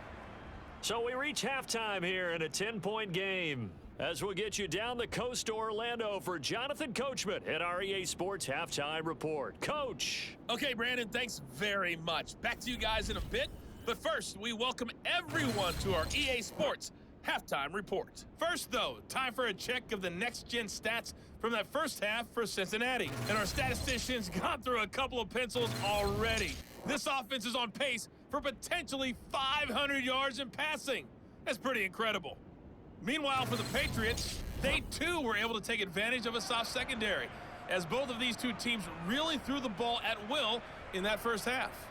So we reach halftime here in a 10-point game. As we'll get you down the coast to Orlando for Jonathan Coachman at our EA Sports Halftime Report. Coach. Okay, Brandon, thanks very much. Back to you guys in a bit. But first, we welcome everyone to our EA Sports Halftime Report. First, though, time for a check of the next-gen stats from that first half for Cincinnati. And our statisticians got through a couple of pencils already. This offense is on pace for potentially 500 yards in passing. That's pretty incredible. Meanwhile, for the Patriots, they too were able to take advantage of a soft secondary, as both of these two teams really threw the ball at will in that first half.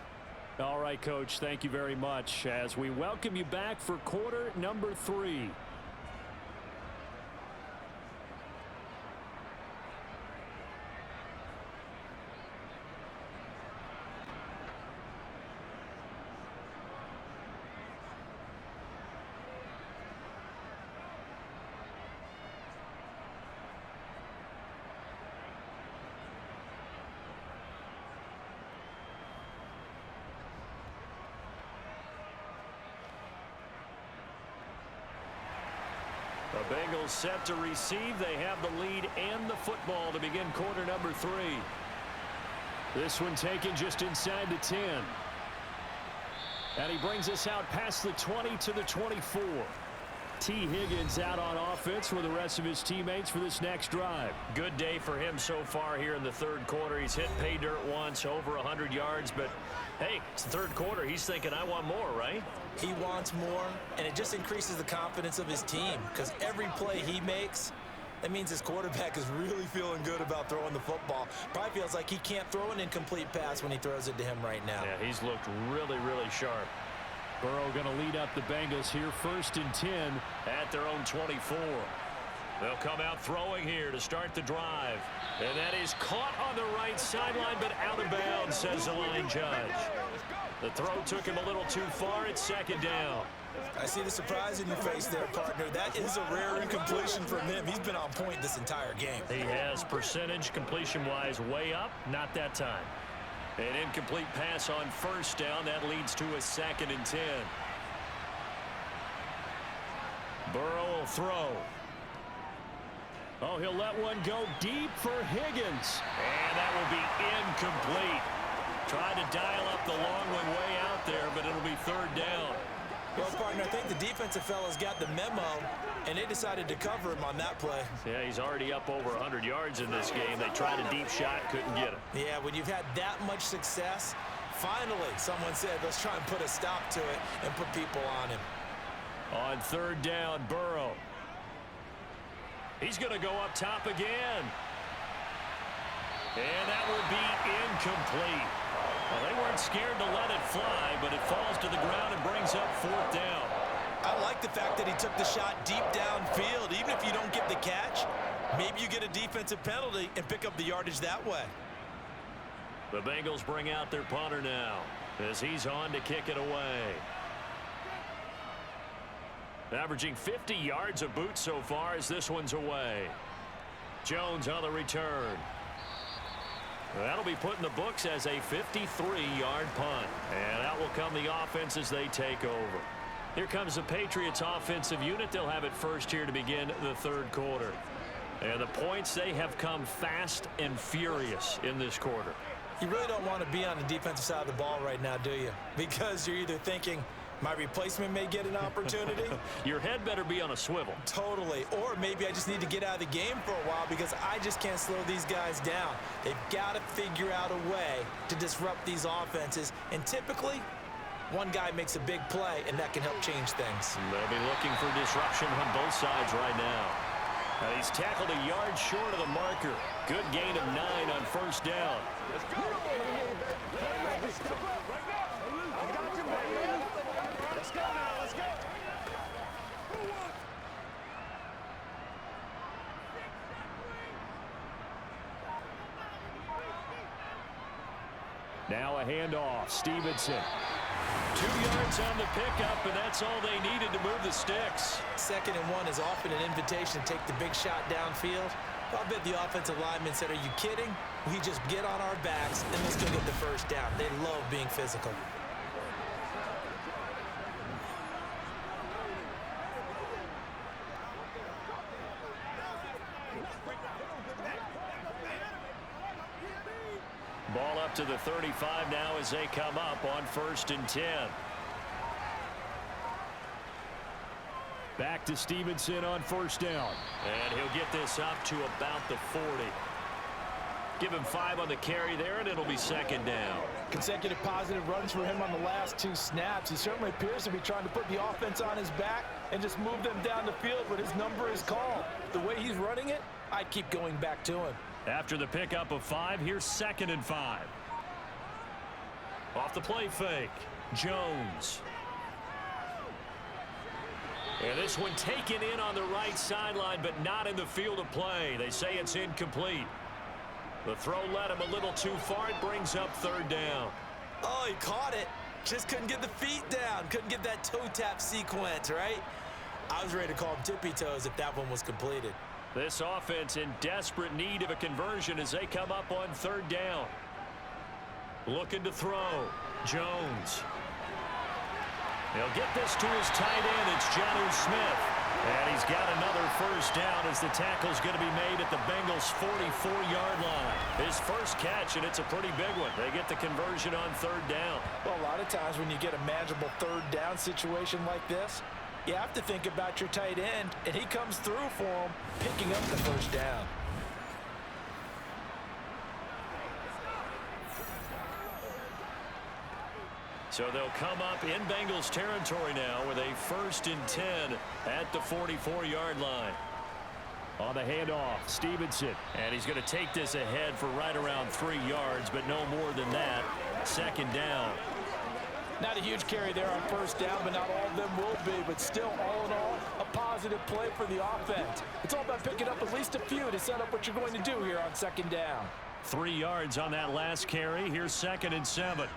All right, Coach, thank you very much as we welcome you back for quarter number 3. The Bengals set to receive. They have the lead and the football to begin quarter number 3. This one taken just inside the 10. And he brings us out past the 20 to the 24. T. Higgins out on offense with the rest of his teammates for this next drive. Good day for him so far here in the third quarter. He's hit pay dirt once, over 100 yards, but hey, it's the third quarter. He's thinking, I want more, right? He wants more, and it just increases the confidence of his team because every play he makes, that means his quarterback is really feeling good about throwing the football. Probably feels like he can't throw an incomplete pass when he throws it to him right now. Yeah, he's looked really, really sharp. Burrow going to lead up the Bengals here first and 10 at their own 24. They'll come out throwing here to start the drive. And that is caught on the right sideline, but out of bounds, says the line judge. The throw took him a little too far. It's second down. I see the surprise in your face there, partner. That is a rare incompletion from him. He's been on point this entire game. He has percentage completion-wise way up. Not that time. An incomplete pass on first down. That leads to a second and 10. Burrow will throw. Oh, he'll let one go deep for Higgins. And that will be incomplete. Tried to dial up the long one way out there, but it'll be third down. Well, partner, I think the defensive fellas got the memo, and they decided to cover him on that play. Yeah, he's already up over 100 yards in this game. They tried a deep shot, couldn't get him. Yeah, when you've had that much success, finally someone said, let's try and put a stop to it and put people on him. On third down, Burrow. He's going to go up top again. And that will be incomplete. Well, they weren't scared to let it fly, but it falls to the ground and brings up fourth down. I like the fact that he took the shot deep downfield. Even if you don't get the catch, maybe you get a defensive penalty and pick up the yardage that way. The Bengals bring out their punter now as he's on to kick it away. Averaging 50 yards a boot so far as this one's away. Jones on the return. That'll be put in the books as a 53-yard punt. And out will come the offense as they take over. Here comes the Patriots offensive unit. They'll have it first here to begin the third quarter. And the points, they have come fast and furious in this quarter. You really don't want to be on the defensive side of the ball right now, do you? Because you're either thinking, my replacement may get an opportunity. Your head better be on a swivel. Totally. Or maybe I just need to get out of the game for a while because I just can't slow these guys down. They've got to figure out a way to disrupt these offenses. And typically, one guy makes a big play, and that can help change things. They'll be looking for disruption on both sides right now. He's tackled a yard short of the marker. Good gain of 9 on first down. Let's go. Now a handoff. Stevenson. 2 yards on the pickup, and that's all they needed to move the sticks. 2nd and 1 is often an invitation to take the big shot downfield. I bet the offensive lineman said, are you kidding? We just get on our backs and let's go get the first down. They love being physical. Ball up to the 35 now as they come up on 1st and 10. Back to Stevenson on 1st down. And he'll get this up to about the 40. Give him 5 on the carry there, and it'll be 2nd down. Consecutive positive runs for him on the last 2 snaps. He certainly appears to be trying to put the offense on his back and just move them down the field, but his number is called. The way he's running it, I keep going back to him. After the pickup of 5, here's 2nd and 5. Off the play fake, Jones. And this one taken in on the right sideline, but not in the field of play. They say it's incomplete. The throw led him a little too far. It brings up 3rd down. Oh, he caught it. Just couldn't get the feet down. Couldn't get that toe tap sequence, right? I was ready to call him tippy toes if that one was completed. This offense in desperate need of a conversion as they come up on 3rd down. Looking to throw. Jones. He'll get this to his tight end. It's Jonnu Smith. And he's got another 1st down as the tackle's going to be made at the Bengals' 44-yard line. His first catch, and it's a pretty big one. They get the conversion on 3rd down. Well, a lot of times when you get a manageable 3rd down situation like this, you have to think about your tight end, and he comes through for him, picking up the 1st down. So they'll come up in Bengals territory now with a 1st and 10 at the 44-yard line. On the handoff, Stevenson. And he's going to take this ahead for right around 3 yards, but no more than that. 2nd down. Not a huge carry there on 1st down, but not all of them will be. But still, all in all, a positive play for the offense. It's all about picking up at least a few to set up what you're going to do here on 2nd down. 3 yards on that last carry. Here's 2nd and 7.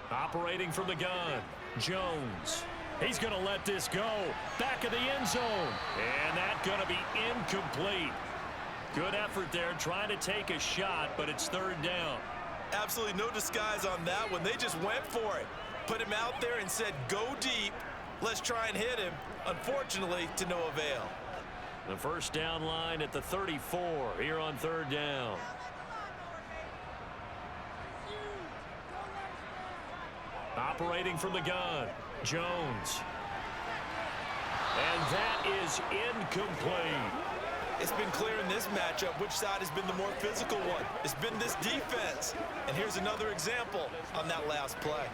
Operating from the gun, Jones. He's going to let this go. Back of the end zone. And that's going to be incomplete. Good effort there trying to take a shot, but it's 3rd down. Absolutely no disguise on that one. They just went for it. Put him out there and said, go deep. Let's try and hit him. Unfortunately, to no avail. The 1st down line at the 34 here on 3rd down. Operating from the gun, Jones. And that is incomplete. It's been clear in this matchup which side has been the more physical one. It's been this defense. And here's another example on that last play.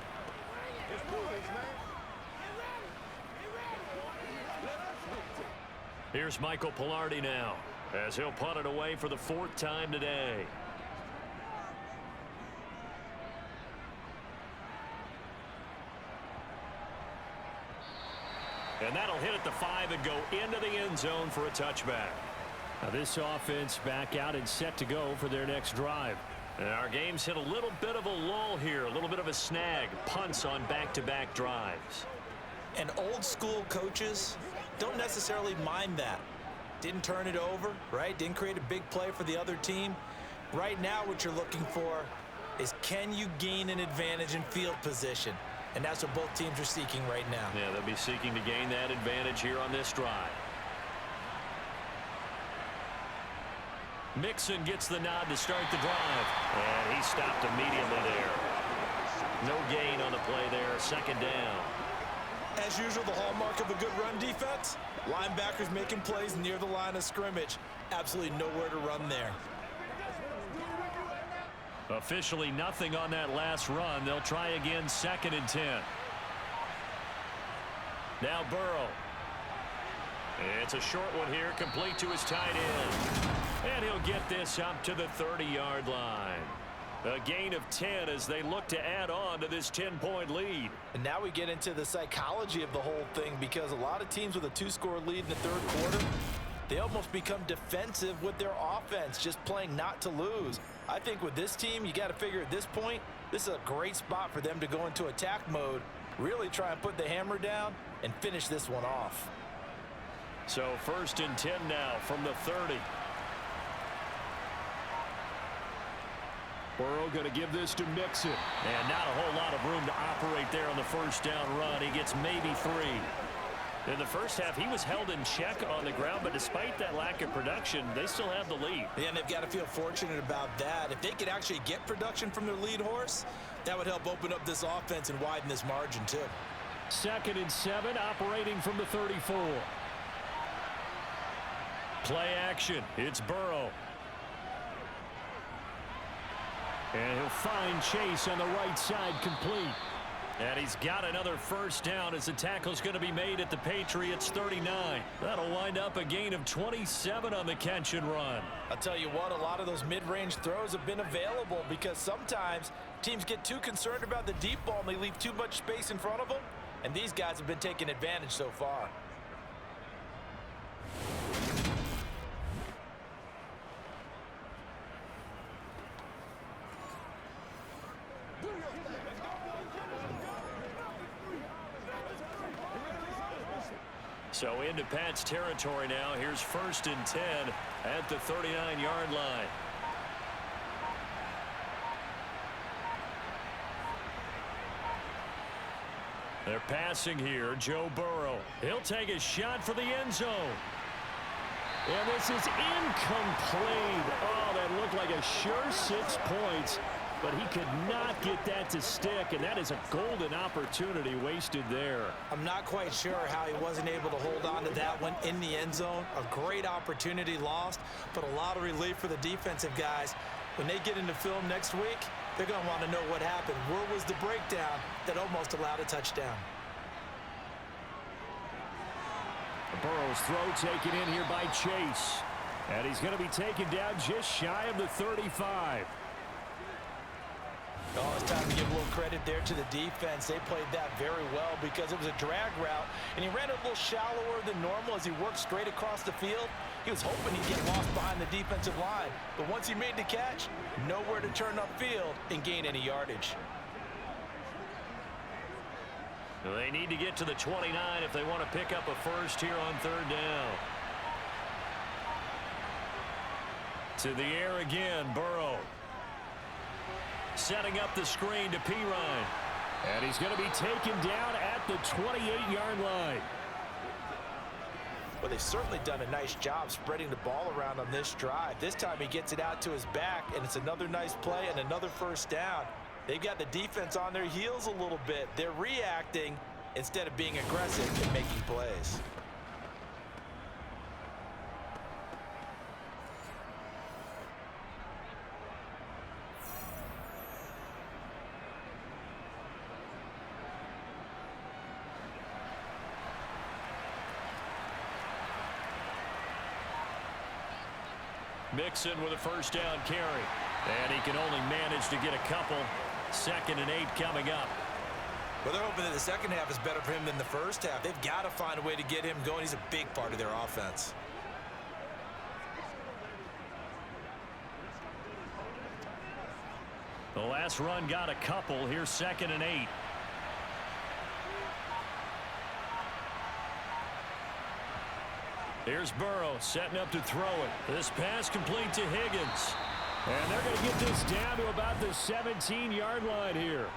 Here's Michael Pilardi now as he'll punt it away for the 4th time today. And that'll hit at the 5 and go into the end zone for a touchback. Now this offense back out and set to go for their next drive. And our game's hit a little bit of a lull here, a little bit of a snag. Punts on back-to-back drives. And old school coaches don't necessarily mind that. Didn't turn it over, right? Didn't create a big play for the other team. Right now what you're looking for is, can you gain an advantage in field position? And that's what both teams are seeking right now. Yeah, they'll be seeking to gain that advantage here on this drive. Mixon gets the nod to start the drive. And he stopped immediately there. No gain on the play there. 2nd down. As usual, the hallmark of a good run defense, linebackers making plays near the line of scrimmage. Absolutely nowhere to run there. Officially nothing on that last run. They'll try again 2nd and 10. Now Burrow. It's a short one here, complete to his tight end. And he'll get this up to the 30-yard line. A gain of 10 as they look to add on to this 10-point lead. And now we get into the psychology of the whole thing, because a lot of teams with a 2-score lead in the 3rd quarter, they almost become defensive with their offense, just playing not to lose. I think with this team, you got to figure at this point, this is a great spot for them to go into attack mode Really try and put the hammer down and finish this one off. So 1st and 10 now from the 30. Burrow going to give this to Mixon. And not a whole lot of room to operate there on the first down run. He gets maybe 3. In the first half, he was held in check on the ground, but despite that lack of production, they still have the lead. Yeah, and they've got to feel fortunate about that. If they could actually get production from their lead horse, that would help open up this offense and widen this margin too. 2nd and 7, operating from the 34. Play action. It's Burrow. And he'll find Chase on the right side, complete. And he's got another first down as the tackle's going to be made at the Patriots 39. That'll wind up a gain of 27 on the catch and run. I'll tell you what, a lot of those mid-range throws have been available because sometimes teams get too concerned about the deep ball and they leave too much space in front of them. And these guys have been taking advantage so far. So into Pat's territory now. Here's 1st and 10 at the 39-yard line. They're passing here. Joe Burrow. He'll take a shot for the end zone. And this is incomplete. Oh, that looked like a sure 6 points. But he could not get that to stick, and that is a golden opportunity wasted there. I'm not quite sure how he wasn't able to hold on to that one in the end zone. A great opportunity lost, but a lot of relief for the defensive guys. When they get into film next week, they're going to want to know what happened. Where was the breakdown that almost allowed a touchdown? Burrow's throw taken in here by Chase. And he's going to be taken down just shy of the 35. Oh, it's time to give a little credit there to the defense. They played that very well because it was a drag route, and he ran it a little shallower than normal as he worked straight across the field. He was hoping he'd get lost behind the defensive line, but once he made the catch, nowhere to turn upfield and gain any yardage. They need to get to the 29 if they want to pick up a first here on 3rd down. To the air again, Burrow. Setting up the screen to Pirine. And he's going to be taken down at the 28-yard line. Well, they've certainly done a nice job spreading the ball around on this drive. This time he gets it out to his back, and it's another nice play and another first down. They've got the defense on their heels a little bit. They're reacting instead of being aggressive and making plays. Mixon with a first down carry. And he can only manage to get a couple. 2nd and 8 coming up. Well, they're hoping that the second half is better for him than the first half. They've got to find a way to get him going. He's a big part of their offense. The last run got a couple. Here's 2nd and 8. Here's Burrow setting up to throw it. This pass complete to Higgins. And they're going to get this down to about the 17-yard line here.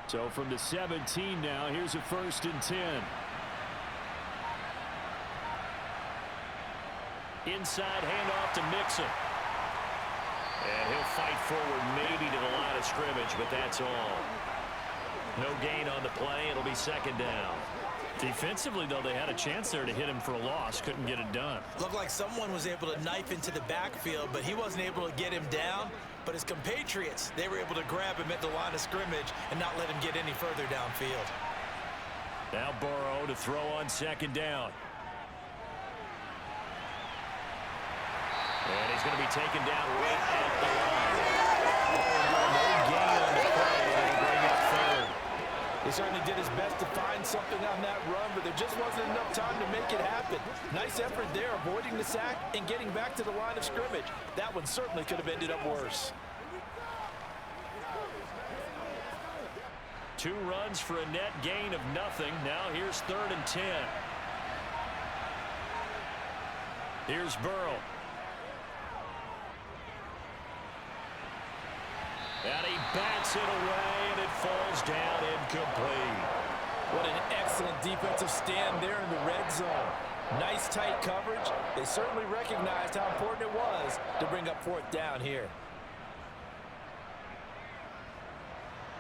So from the 17 now, here's a 1st and 10. Inside handoff to Mixon. And he'll fight forward maybe to the line of scrimmage, but that's all. No gain on the play. It'll be 2nd down. Defensively, though, they had a chance there to hit him for a loss. Couldn't get it done. Looked like someone was able to knife into the backfield, but he wasn't able to get him down. But his compatriots, they were able to grab him at the line of scrimmage and not let him get any further downfield. Now Burrow to throw on 2nd down. And he's going to be taken down right at the line. No gain on the play. They'll bring up third. He certainly did his best to find something on that run, but there just wasn't enough time to make it happen. Nice effort there, avoiding the sack and getting back to the line of scrimmage. That one certainly could have ended up worse. 2 runs for a net gain of nothing. Now here's 3rd and 10. Here's Burrow. And he bats it away, and it falls down incomplete. What an excellent defensive stand there in the red zone. Nice tight coverage. They certainly recognized how important it was to bring up 4th down here.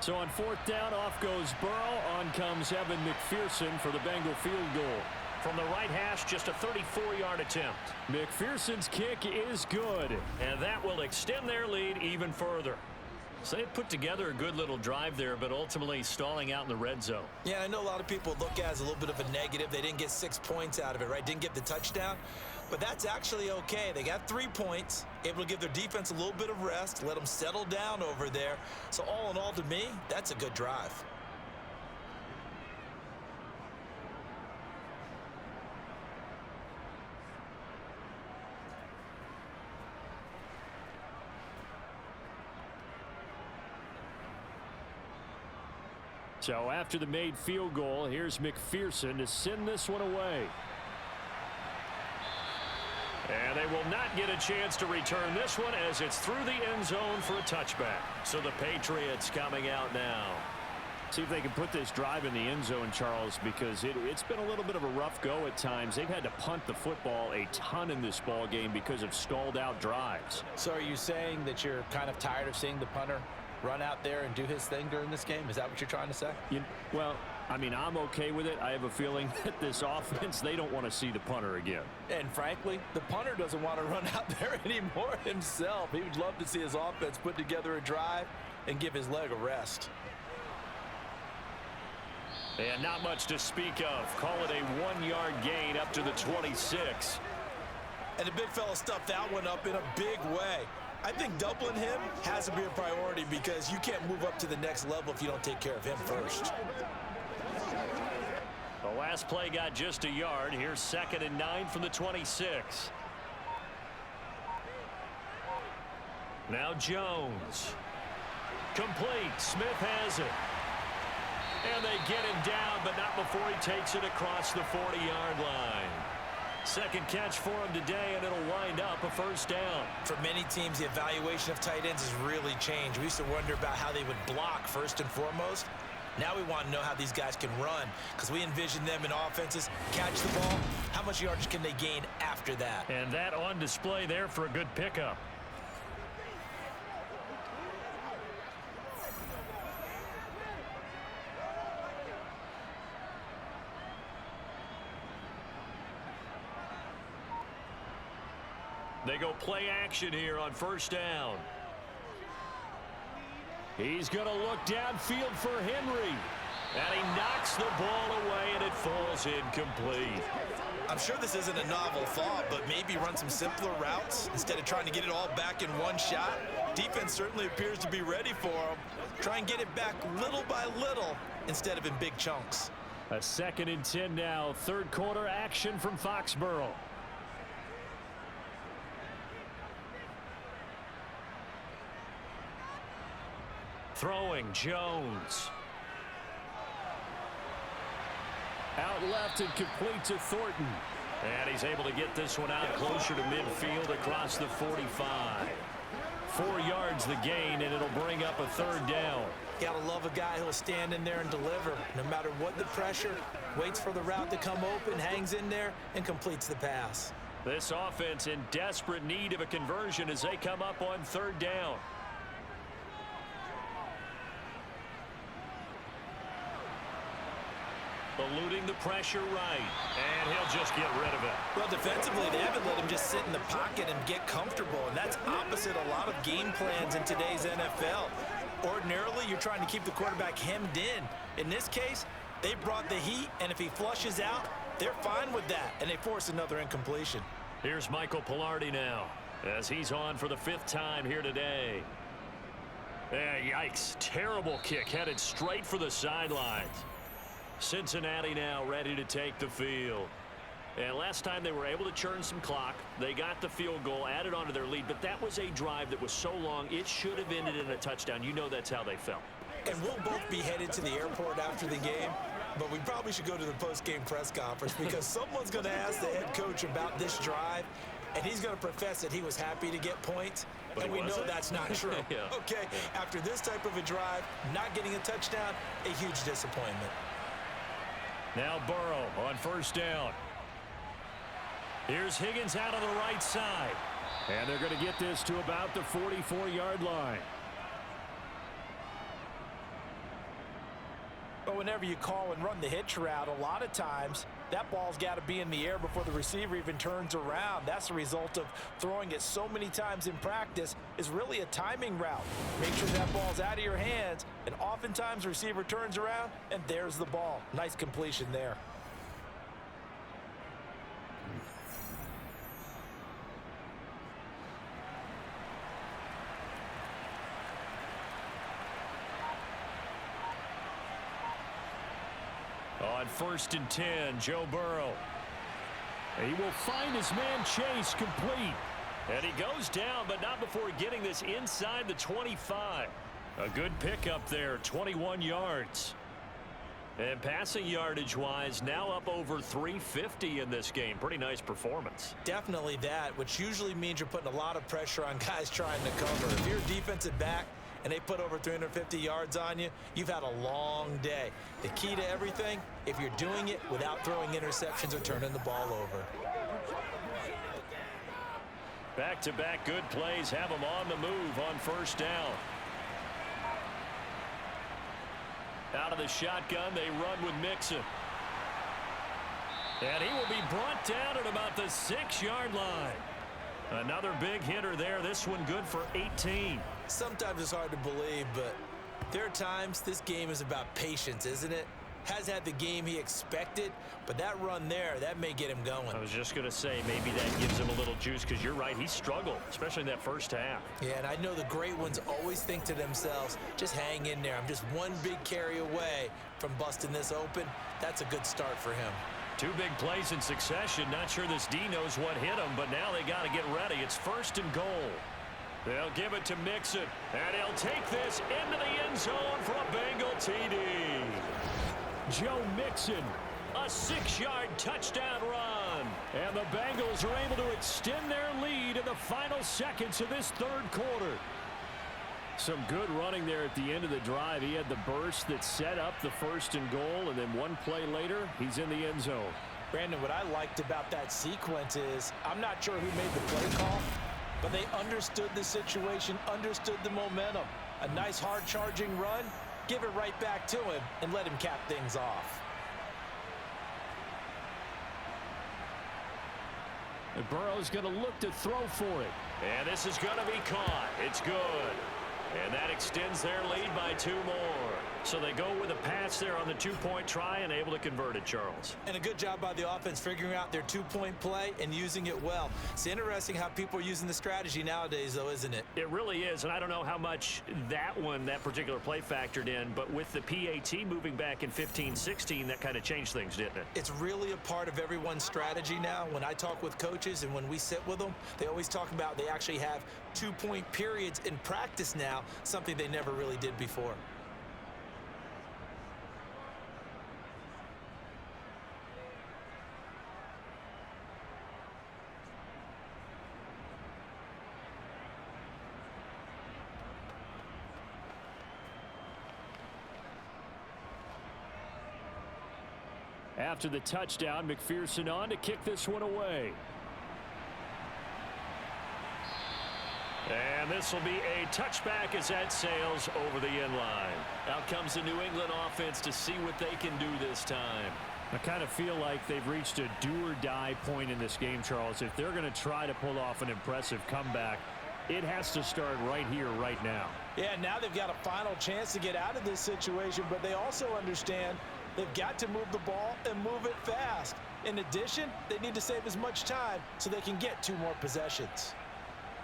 So on 4th down, off goes Burrow. On comes Evan McPherson for the Bengal field goal. From the right hash, just a 34-yard attempt. McPherson's kick is good. And that will extend their lead even further. So they put together a good little drive there, but ultimately stalling out in the red zone. Yeah, I know a lot of people look at it as a little bit of a negative. They didn't get 6 points out of it, right? Didn't get the touchdown. But that's actually okay. They got 3 points, able to give their defense a little bit of rest, let them settle down over there. So all in all, to me, that's a good drive. So after the made field goal, here's McPherson to send this one away. And they will not get a chance to return this one as it's through the end zone for a touchback. So the Patriots coming out now. See if they can put this drive in the end zone, Charles, because it's been a little bit of a rough go at times. They've had to punt the football a ton in this ball game because of stalled out drives. So are you saying that you're kind of tired of seeing the punter run out there and do his thing during this game? Is that what you're trying to say? Well, I mean, I'm okay with it. I have a feeling that this offense, they don't want to see the punter again. And frankly, the punter doesn't want to run out there anymore himself. He would love to see his offense put together a drive and give his leg a rest. And not much to speak of. Call it a 1-yard gain up to the 26. And the big fella stuffed that one up in a big way. I think doubling him has to be a priority because you can't move up to the next level if you don't take care of him first. The last play got just a yard. Here's 2nd and 9 from the 26. Now Jones. Complete. Smith has it. And they get him down, but not before he takes it across the 40-yard line. Second catch for him today, and it'll wind up a 1st down. For many teams, the evaluation of tight ends has really changed. We used to wonder about how they would block first and foremost. Now we want to know how these guys can run because we envision them in offenses, catch the ball. How much yardage can they gain after that? And that on display there for a good pickup. They go play action here on 1st down. He's going to look downfield for Henry. And he knocks the ball away, and it falls incomplete. I'm sure this isn't a novel thought, but maybe run some simpler routes instead of trying to get it all back in one shot. Defense certainly appears to be ready for him. Try and get it back little by little instead of in big chunks. A 2nd and 10 now. 3rd quarter action from Foxborough. Throwing Jones. Out left and complete to Thornton. And he's able to get this one out closer to midfield across the 45. 4 yards the gain, and it'll bring up a 3rd down. Gotta love a guy who'll stand in there and deliver. No matter what the pressure, waits for the route to come open, hangs in there, and completes the pass. This offense in desperate need of a conversion as they come up on 3rd down. Eluding the pressure right, and he'll just get rid of it. Well, defensively, they haven't let him just sit in the pocket and get comfortable, and that's opposite a lot of game plans in today's NFL. Ordinarily, you're trying to keep the quarterback hemmed in. In this case, they brought the heat, and if he flushes out, they're fine with that, and they force another incompletion. Here's Michael Pilardi now. as he's on for the 5th time here today. Yikes. Terrible kick headed straight for the sidelines. Cincinnati now ready to take the field. And last time they were able to churn some clock. They got the field goal, added onto their lead, but that was a drive that was so long it should have ended in a touchdown. You know that's how they felt. And we'll both be headed to the airport after the game, but we probably should go to the post-game press conference because someone's going to ask the head coach about this drive, and he's going to profess that he was happy to get points, and we know that's not true. Yeah. Okay, after this type of a drive, not getting a touchdown, a huge disappointment. Now Burrow on 1st down. Here's Higgins out on the right side. And they're going to get this to about the 44-yard line. But whenever you call and run the hitch route, a lot of times that ball's got to be in the air before the receiver even turns around. That's the result of throwing it so many times in practice is really a timing route. Make sure that ball's out of your hands, and oftentimes the receiver turns around, and there's the ball. Nice completion there. On 1st and 10, Joe Burrow. He will find his man Chase complete. And he goes down, but not before getting this inside the 25. A good pickup there, 21 yards. And passing yardage-wise, now up over 350 in this game. Pretty nice performance. Definitely that, which usually means you're putting a lot of pressure on guys trying to cover. If you're a defensive back and they put over 350 yards on you, you've had a long day. The key to everything, if you're doing it without throwing interceptions or turning the ball over. Back-to-back good plays have them on the move on 1st down. Out of the shotgun, they run with Mixon. And he will be brought down at about the 6-yard line. Another big hitter there. This one good for 18. Sometimes it's hard to believe, but there are times this game is about patience, isn't it? Has had the game he expected, but that run there, that may get him going. I was just going to say maybe that gives him a little juice because you're right, he struggled, especially in that first half. Yeah, and I know the great ones always think to themselves, just hang in there. I'm just one big carry away from busting this open. That's a good start for him. 2 big plays in succession. Not sure this D knows what hit him, but now they got to get ready. It's 1st and goal. They'll give it to Mixon, and he'll take this into the end zone for a Bengal TD. Joe Mixon, A 6-yard touchdown run. and the Bengals are able to extend their lead in the final seconds of this 3rd quarter. Some good running there at the end of the drive. He had the burst that set up the 1st and goal, and then one play later, he's in the end zone. Brandon, what I liked about that sequence is I'm not sure who made the play call, but they understood the situation, understood the momentum. A nice hard-charging run, give it right back to him, and let him cap things off. And Burrow's going to look to throw for it. And this is going to be caught. It's good. And that extends their lead by 2 more. So they go with a pass there on the 2-point try and able to convert it, Charles. And a good job by the offense figuring out their 2-point play and using it well. It's interesting how people are using the strategy nowadays, though, isn't it? It really is, and I don't know how much that particular play factored in, but with the PAT moving back in 15-16, that kind of changed things, didn't it? It's really a part of everyone's strategy now. When I talk with coaches and when we sit with them, they always talk about they actually have 2-point periods in practice now, something they never really did before. After the touchdown, McPherson on to kick this one away. And this will be a touchback as that sails over the end line. Out comes the New England offense to see what they can do this time. I kind of feel like they've reached a do-or-die point in this game, Charles. If they're going to try to pull off an impressive comeback, it has to start right here, right now. Yeah, now they've got a final chance to get out of this situation, but they also understand they've got to move the ball and move it fast. In addition, they need to save as much time so they can get 2 more possessions.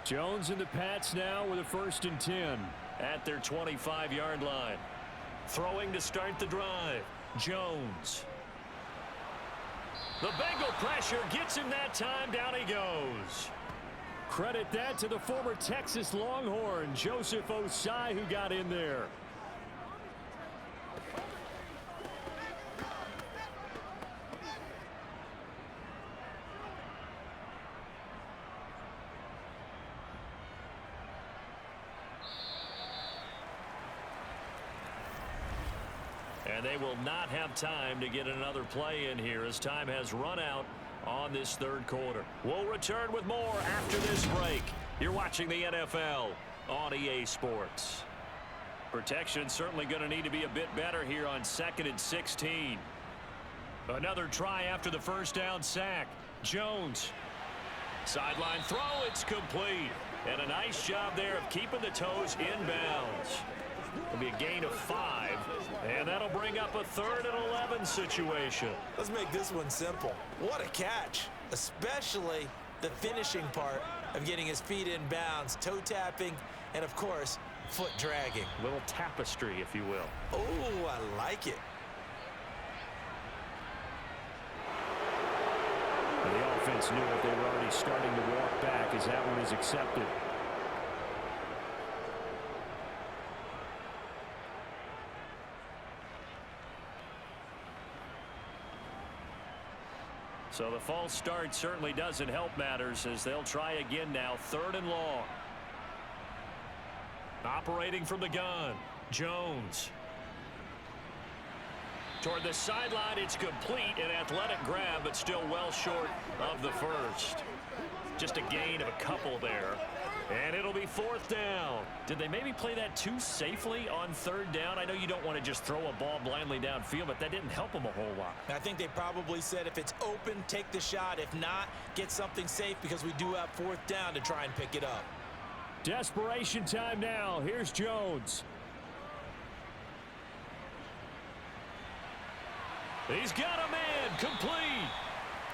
Jones and the Pats now with a 1st and 10 at their 25-yard line. Throwing to start the drive. Jones. The Bengal pressure gets him that time. Down he goes. Credit that to the former Texas Longhorn, Joseph Osai, who got in there. And they will not have time to get another play in here as time has run out on this 3rd quarter. We'll return with more after this break. You're watching the NFL on EA Sports. Protection certainly going to need to be a bit better here on 2nd and 16. Another try after the 1st down sack. Jones. Sideline throw. It's complete. And a nice job there of keeping the toes inbounds. It'll be a gain of 5, and that'll bring up a 3rd and 11 situation. Let's make this one simple. What a catch, especially the finishing part of getting his feet in bounds, toe tapping, and of course, foot dragging. Little tapestry, if you will. Oh, I like it. The offense knew that they were already starting to walk back as that one is accepted. So the false start certainly doesn't help matters as they'll try again now. 3rd and long. Operating from the gun. Jones. Toward the sideline, it's complete. An athletic grab, but still well short of the 1st. Just a gain of a couple there. And it'll be 4th down. Did they maybe play that too safely on 3rd down? I know you don't want to just throw a ball blindly downfield, but that didn't help them a whole lot. I think they probably said if it's open, take the shot. If not, get something safe because we do have 4th down to try and pick it up. Desperation time now. Here's Jones. He's got a man complete.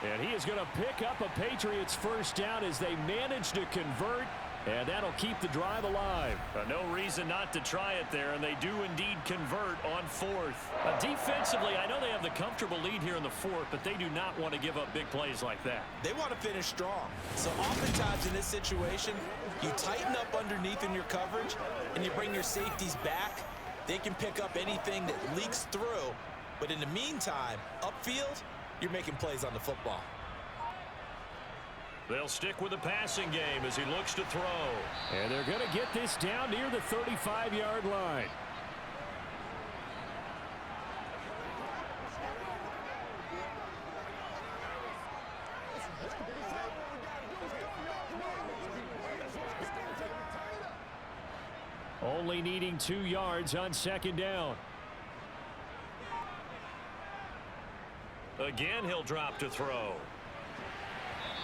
And he is going to pick up a Patriots 1st down as they manage to convert. And that'll keep the drive alive. No reason not to try it there, and they do indeed convert on 4th. Defensively, I know they have the comfortable lead here in the 4th, but they do not want to give up big plays like that. They want to finish strong. So oftentimes in this situation, you tighten up underneath in your coverage, and you bring your safeties back. They can pick up anything that leaks through. But in the meantime, upfield, you're making plays on the football. They'll stick with the passing game as he looks to throw. And they're going to get this down near the 35-yard line. Only needing 2 yards on 2nd down. Again, he'll drop to throw.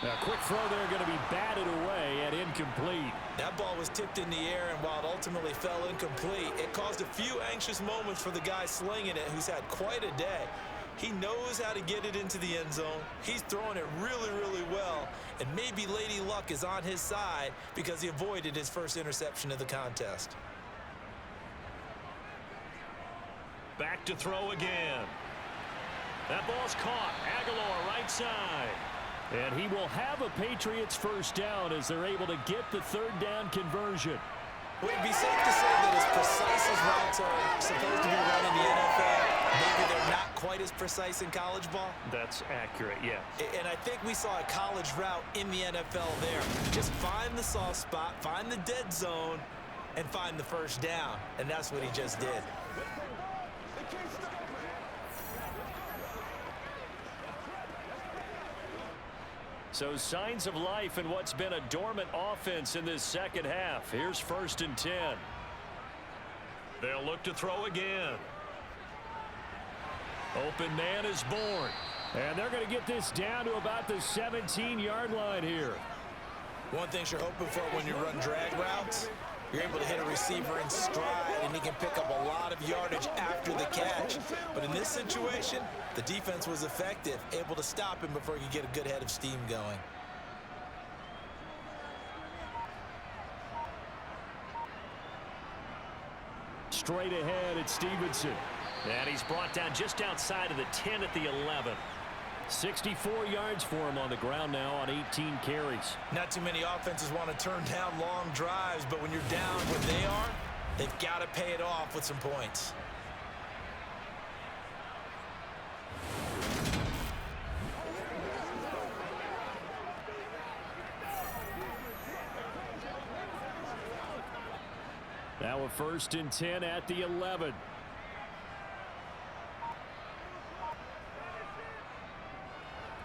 A quick throw there going to be batted away and incomplete. That ball was tipped in the air, and while it ultimately fell incomplete, it caused a few anxious moments for the guy slinging it, who's had quite a day. He knows how to get it into the end zone. He's throwing it really, really well, and maybe Lady Luck is on his side because he avoided his first interception of the contest. Back to throw again. That ball's caught. Aguilar right side. And he will have a Patriots 1st down as they're able to get the 3rd down conversion. Would it be safe to say that as precise as routes are supposed to be run in the NFL, maybe they're not quite as precise in college ball? That's accurate, yeah. And I think we saw a college route in the NFL there. Just find the soft spot, find the dead zone, and find the 1st down. And that's what he just did. So signs of life in what's been a dormant offense in this 2nd half. Here's 1st and 10. They'll look to throw again. Open man is born. And they're going to get this down to about the 17-yard line here. One thing you're hoping for when you run drag routes, you're able to hit a receiver in stride, and he can pick up a lot of yardage after the catch. But in this situation, the defense was effective, able to stop him before he could get a good head of steam going. straight ahead at Stevenson. And he's brought down just outside of the 10 at the 11. 64 yards for him on the ground now on 18 carries. Not too many offenses want to turn down long drives, but when you're down where they are, they've got to pay it off with some points. Now a 1st and 10 at the 11.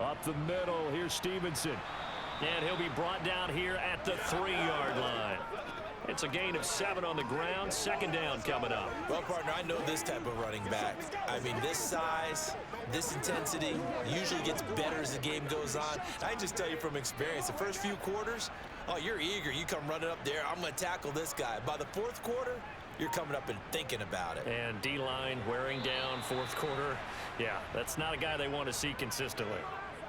Up the middle, here's Stevenson. And he'll be brought down here at the 3-yard line. It's a gain of 7 on the ground. 2nd down coming up. Well, partner, I know this type of running back. I mean, this size, this intensity usually gets better as the game goes on. I can just tell you from experience, the first few quarters, oh, you're eager. You come running up there, I'm going to tackle this guy. By the 4th quarter, you're coming up and thinking about it. And D-line wearing down 4th quarter. Yeah, that's not a guy they want to see consistently.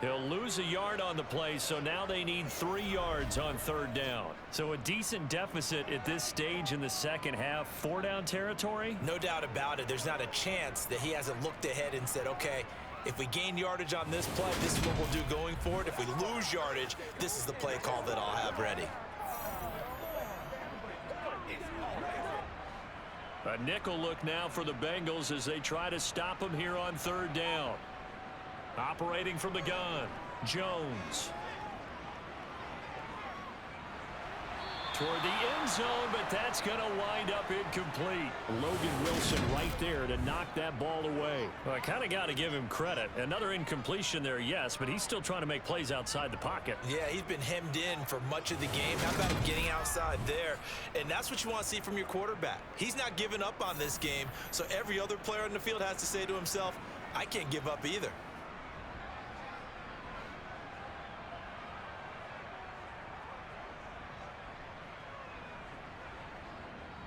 He'll lose a yard on the play, so now they need 3 yards on 3rd down. So a decent deficit at this stage in the second half. 4-down territory? No doubt about it. There's not a chance that he hasn't looked ahead and said, okay, if we gain yardage on this play, this is what we'll do going forward. If we lose yardage, this is the play call that I'll have ready. A nickel look now for the Bengals as they try to stop him here on 3rd down. Operating from the gun, Jones. Toward the end zone, but that's going to wind up incomplete. Logan Wilson right there to knock that ball away. Well, I kind of got to give him credit. Another incompletion there, yes, but he's still trying to make plays outside the pocket. Yeah, he's been hemmed in for much of the game. How about him getting outside there? And that's what you want to see from your quarterback. He's not giving up on this game, so every other player on the field has to say to himself, I can't give up either.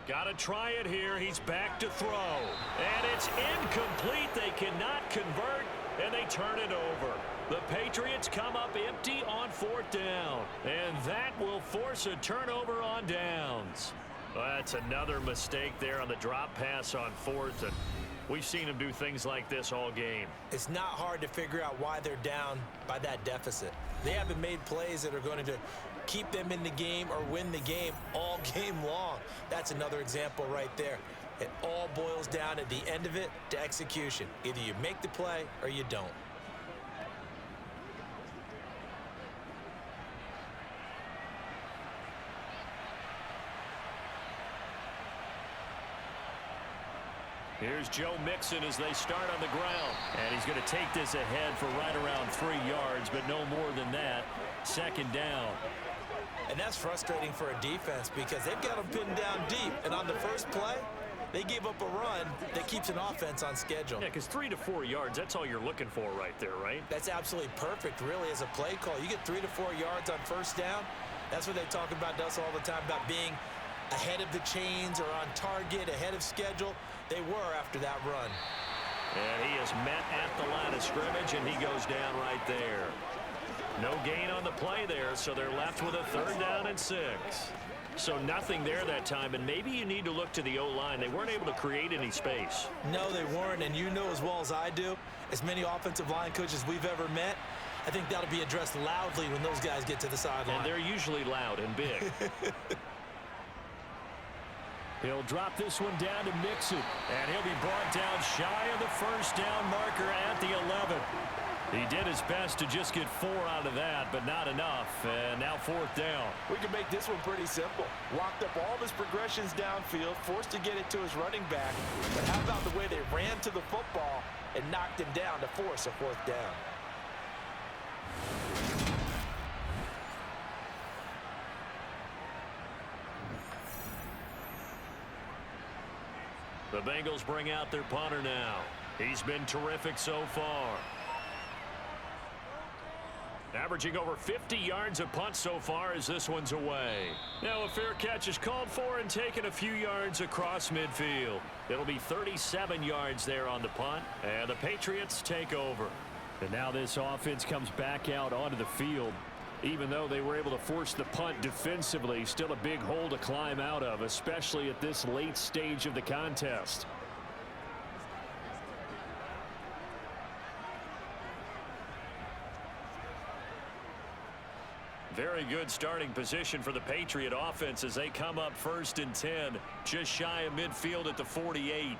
Got to try it here. He's back to throw. And it's incomplete. They cannot convert, and they turn it over. The Patriots come up empty on 4th down. And that will force a turnover on downs. Well, that's another mistake there on the drop pass on 4th. And we've seen him do things like this all game. It's not hard to figure out why they're down by that deficit. They haven't made plays that are going to keep them in the game or win the game all game long. That's another example right there. It all boils down at the end of it to execution. Either you make the play or you don't. Here's Joe Mixon as they start on the ground. And he's going to take this ahead for right around 3 yards, but no more than that. 2nd down. And that's frustrating for a defense because they've got them pinned down deep. And on the first play, they gave up a run that keeps an offense on schedule. Yeah, because 3 to 4 yards, that's all you're looking for right there, right? That's absolutely perfect, really, as a play call. You get 3 to 4 yards on 1st down. That's what they talk about us all the time, about being ahead of the chains or on target, ahead of schedule. They were after that run. And he is met at the line of scrimmage, and he goes down right there. No gain on the play there, so they're left with a 3rd down and 6. So nothing there that time, and maybe you need to look to the O-line. They weren't able to create any space. No, they weren't, and you know as well as I do, as many offensive line coaches we've ever met, I think that'll be addressed loudly when those guys get to the sideline. And they're usually loud and big. He'll drop this one down to Mixon, and he'll be brought down shy of the 1st down marker at the 11. He did his best to just get 4 out of that, but not enough. And now 4th down. We can make this one pretty simple. Locked up all of his progressions downfield, forced to get it to his running back. But how about the way they ran to the football and knocked him down to force a 4th down? The Bengals bring out their punter now. He's been terrific so far. Averaging over 50 yards a punt so far as this one's away. Now a fair catch is called for and taken a few yards across midfield. It'll be 37 yards there on the punt, and the Patriots take over. And now this offense comes back out onto the field. Even though they were able to force the punt defensively, still a big hole to climb out of, especially at this late stage of the contest. Very good starting position for the Patriot offense as they come up 1st and 10, just shy of midfield at the 48.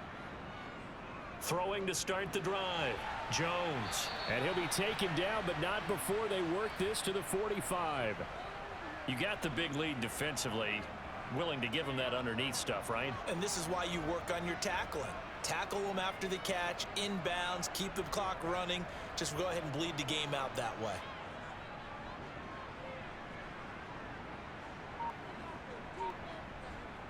Throwing to start the drive. Jones. And he'll be taken down, but not before they work this to the 45. You got the big lead defensively. Willing to give them that underneath stuff, right? And this is why you work on your tackling. Tackle them after the catch, inbounds, keep the clock running. Just go ahead and bleed the game out that way.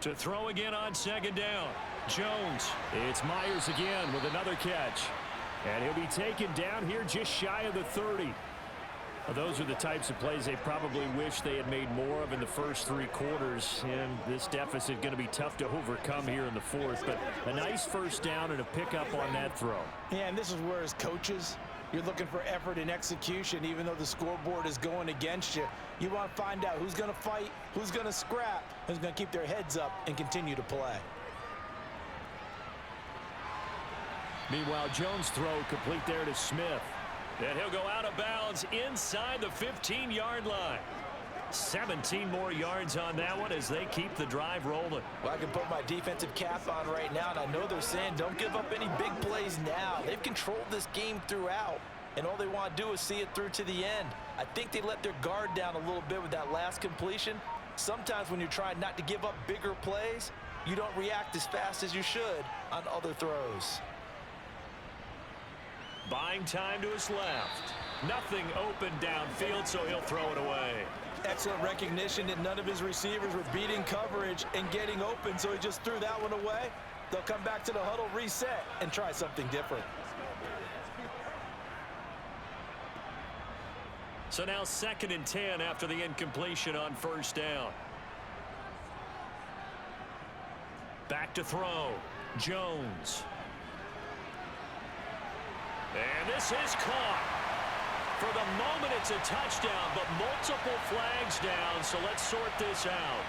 To throw again on 2nd down. Jones. It's Myers again with another catch. And he'll be taken down here just shy of the 30. Well, those are the types of plays they probably wish they had made more of in the first 3 quarters. And this deficit going to be tough to overcome here in the 4th. But a nice 1st down and a pickup on that throw. Yeah, and this is where as coaches, you're looking for effort and execution even though the scoreboard is going against you. You want to find out who's going to fight, who's going to scrap, who's going to keep their heads up and continue to play. Meanwhile, Jones' throw complete there to Smith. And he'll go out of bounds inside the 15-yard line. 17 more yards on that one as they keep the drive rolling. Well, I can put my defensive cap on right now, and I know they're saying don't give up any big plays now. They've controlled this game throughout, and all they want to do is see it through to the end. I think they let their guard down a little bit with that last completion. Sometimes when you're trying not to give up bigger plays, you don't react as fast as you should on other throws. Buying time to his left. Nothing open downfield, so he'll throw it away. Excellent recognition that none of his receivers were beating coverage and getting open, so he just threw that one away. They'll come back to the huddle, reset, and try something different. So now 2nd and 10 after the incompletion on 1st down. Back to throw. Jones. And this is caught. For the moment, it's a touchdown, but multiple flags down, so let's sort this out.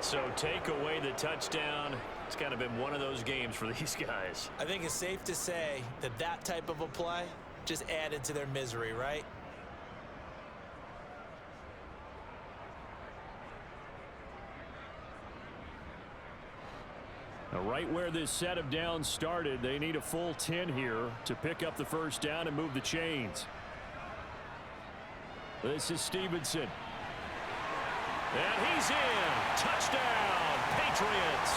So take away the touchdown. It's kind of been one of those games for these guys. I think it's safe to say that that type of a play just added to their misery, right? Now, right where this set of downs started, they need a full 10 here to pick up the 1st down and move the chains. This is Stevenson. And he's in. Touchdown, Patriots.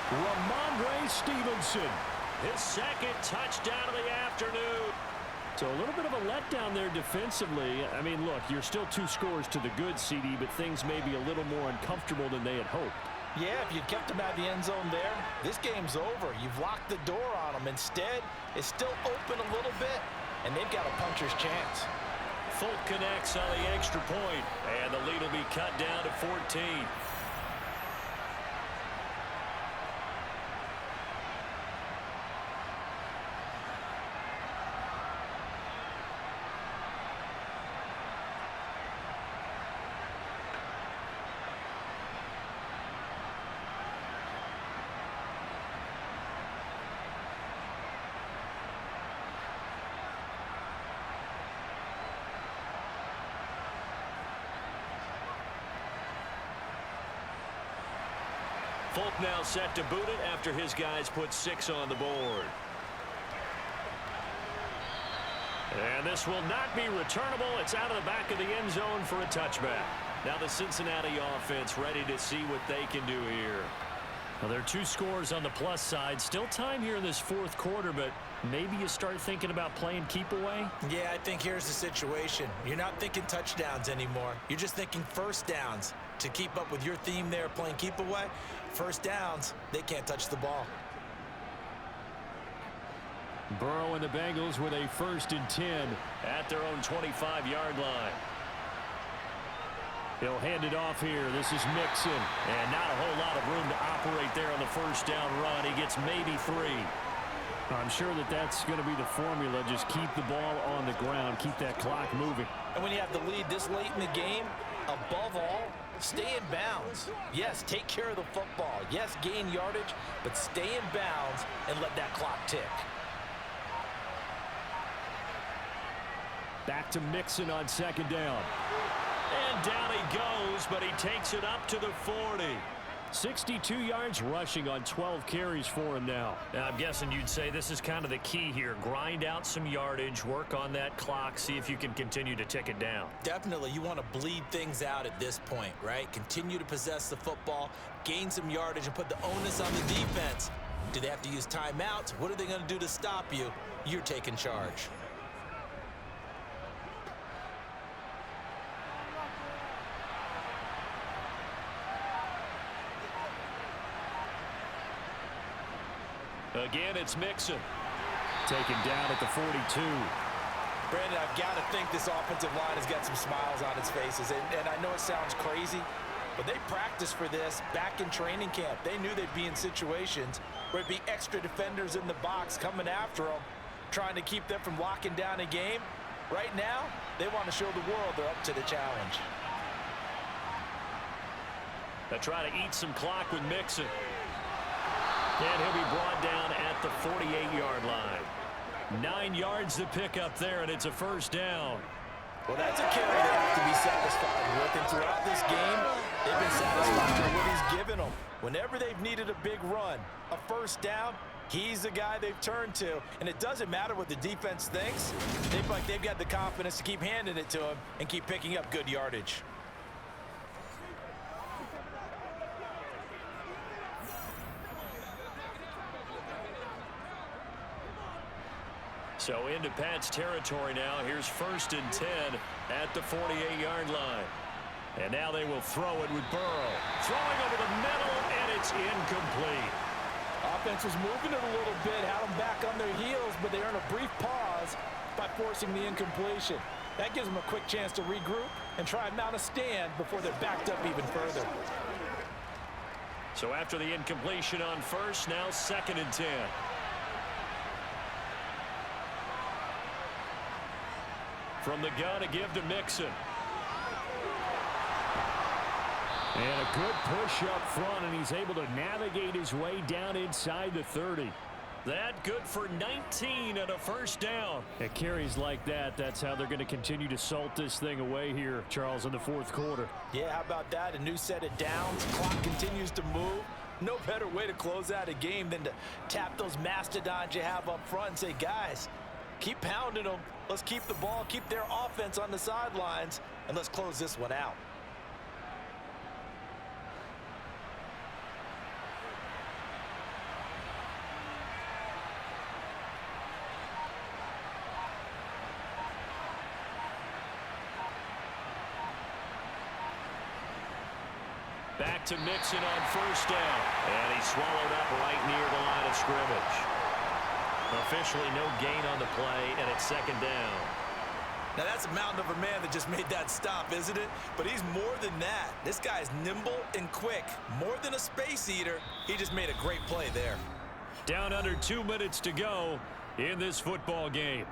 Ramondre Stevenson. His 2nd touchdown of the afternoon. So a little bit of a letdown there defensively. I mean, look, you're still 2 scores to the good, CD, but things may be a little more uncomfortable than they had hoped. Yeah, if you kept him out of the end zone there, this game's over. You've locked the door on him. Instead, it's still open a little bit, and they've got a puncher's chance. Folk connects on the extra point, and the lead will be cut down to 14. Folk now set to boot it after his guys put 6 on the board. And this will not be returnable. It's out of the back of the end zone for a touchback. Now the Cincinnati offense ready to see what they can do here. Well, there are 2 scores on the plus side. Still time here in this 4th quarter, but maybe you start thinking about playing keep away? Yeah, I think here's the situation. You're not thinking touchdowns anymore. You're just thinking 1st downs. To keep up with your theme there, playing keep away, 1st downs, they can't touch the ball. Burrow and the Bengals with a 1st and 10 at their own 25-yard line. He'll hand it off here. This is Mixon. And not a whole lot of room to operate there on the first down run. He gets maybe 3. I'm sure that that's going to be the formula. Just keep the ball on the ground. Keep that clock moving. And when you have the lead this late in the game, above all, stay in bounds. Yes, take care of the football. Yes, gain yardage, but stay in bounds and let that clock tick. Back to Mixon on second down. And down he goes, but he takes it up to the 40. 62 yards rushing on 12 carries for him now. Now, I'm guessing you'd say this is kind of the key here. Grind out some yardage, work on that clock, see if you can continue to tick it down. Definitely, you want to bleed things out at this point, right? Continue to possess the football, gain some yardage, and put the onus on the defense. Do they have to use timeouts? What are they going to do to stop you? You're taking charge. Again, it's Mixon. Taken down at the 42. Brandon, I've got to think this offensive line has got some smiles on its faces. And I know it sounds crazy, but they practiced for this back in training camp. They knew they'd be in situations where it'd be extra defenders in the box coming after them, trying to keep them from locking down a game. Right now, they want to show the world they're up to the challenge. They try to eat some clock with Mixon. And he'll be brought down at the 48-yard line. 9 yards to pick up there, and it's a first down. Well, that's a carry they have to be satisfied with. And throughout this game, they've been satisfied with what he's given them. Whenever they've needed a big run, a first down, he's the guy they've turned to. And it doesn't matter what the defense thinks. They feel like they've got the confidence to keep handing it to him and keep picking up good yardage. So into Pat's territory now. Here's 1st and 10 at the 48-yard line. And now they will throw it with Burrow. Throwing over the middle, and it's incomplete. Offense was moving it a little bit, had them back on their heels, but they earn a brief pause by forcing the incompletion. That gives them a quick chance to regroup and try and mount a stand before they're backed up even further. So after the incompletion on first, now 2nd and 10. From the gun, a give to Mixon. And a good push up front, and he's able to navigate his way down inside the 30. That good for 19 and a first down. At carries like that, that's how they're going to continue to salt this thing away here, Charles, in the 4th quarter. Yeah, how about that? A new set of downs. Clock continues to move. No better way to close out a game than to tap those mastodons you have up front and say, guys, keep pounding them. Let's keep the ball, keep their offense on the sidelines, and let's close this one out. Back to Mixon on first down. And he swallowed up right near the line of scrimmage. Officially no gain on the play, and it's 2nd down. Now that's a mountain of a man that just made that stop, isn't it? But he's more than that. This guy's nimble and quick. More than a space eater, he just made a great play there. Down under 2 minutes to go in this football game.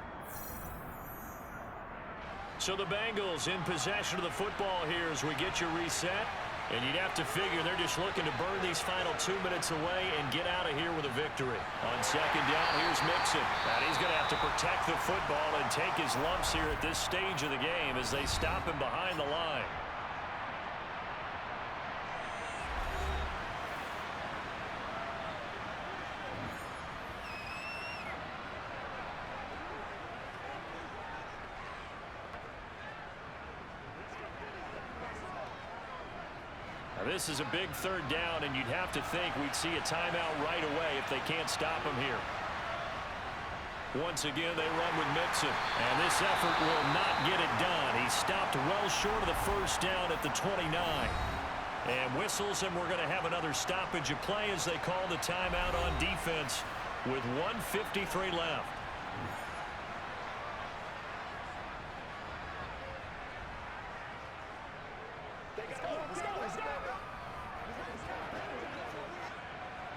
So the Bengals in possession of the football here as we get you reset. And you'd have to figure they're just looking to burn these final 2 minutes away and get out of here with a victory. On second down, here's Mixon. And he's going to have to protect the football and take his lumps here at this stage of the game as they stop him behind the line. This is a big 3rd down, and you'd have to think we'd see a timeout right away if they can't stop him here. Once again, they run with Mixon, and this effort will not get it done. He stopped well short of the first down at the 29. And whistles, and we're going to have another stoppage of play as they call the timeout on defense with 1:53 left.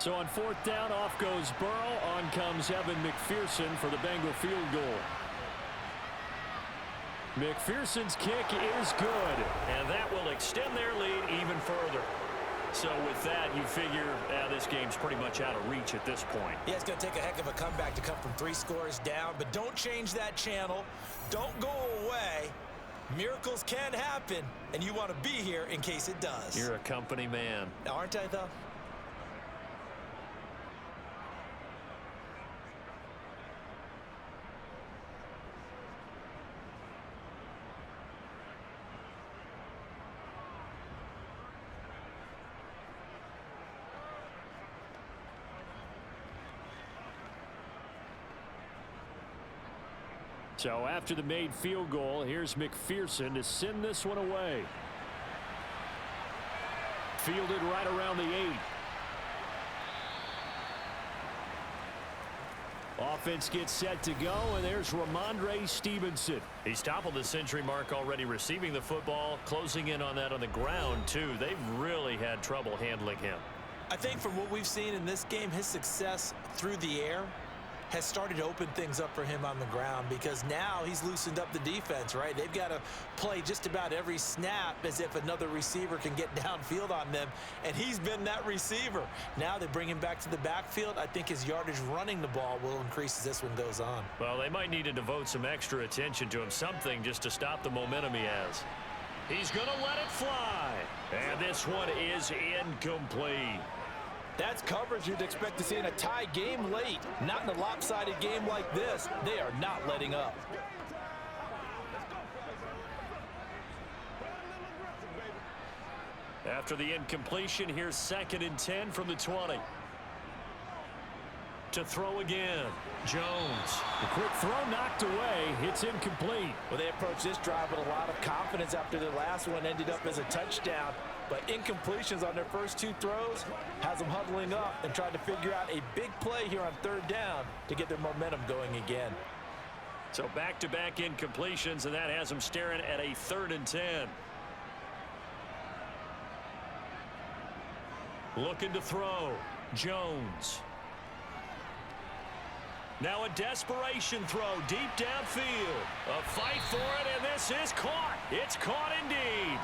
So on 4th down, off goes Burrow. On comes Evan McPherson for the Bengal field goal. McPherson's kick is good, and that will extend their lead even further. So with that, you figure this game's pretty much out of reach at this point. Yeah, it's going to take a heck of a comeback to come from 3 scores down, but don't change that channel. Don't go away. Miracles can happen, and you want to be here in case it does. You're a company man. Aren't I, though? So after the made field goal, here's McPherson to send this one away. Fielded right around the 8. Offense gets set to go, and there's Ramondre Stevenson. He's toppled the century mark already receiving the football, closing in on that on the ground, too. They've really had trouble handling him. I think from what we've seen in this game, his success through the air has started to open things up for him on the ground, because now he's loosened up the defense, right? They've got to play just about every snap as if another receiver can get downfield on them, and he's been that receiver. Now they bring him back to the backfield. I think his yardage running the ball will increase as this one goes on. Well, they might need to devote some extra attention to him, something just to stop the momentum he has. He's going to let it fly, and this one is incomplete. That's coverage you'd expect to see in a tie game late. Not in a lopsided game like this. They are not letting up. After the incompletion, here's 2nd and 10 from the 20. To throw again, Jones. The quick throw knocked away. It's incomplete. Well, they approached this drive with a lot of confidence after their last one ended up as a touchdown. But incompletions on their first 2 throws has them huddling up and trying to figure out a big play here on 3rd down to get their momentum going again. So back-to-back incompletions, and that has them staring at a 3rd and 10. Looking to throw, Jones. Now a desperation throw deep downfield. A fight for it, and this is caught. It's caught indeed.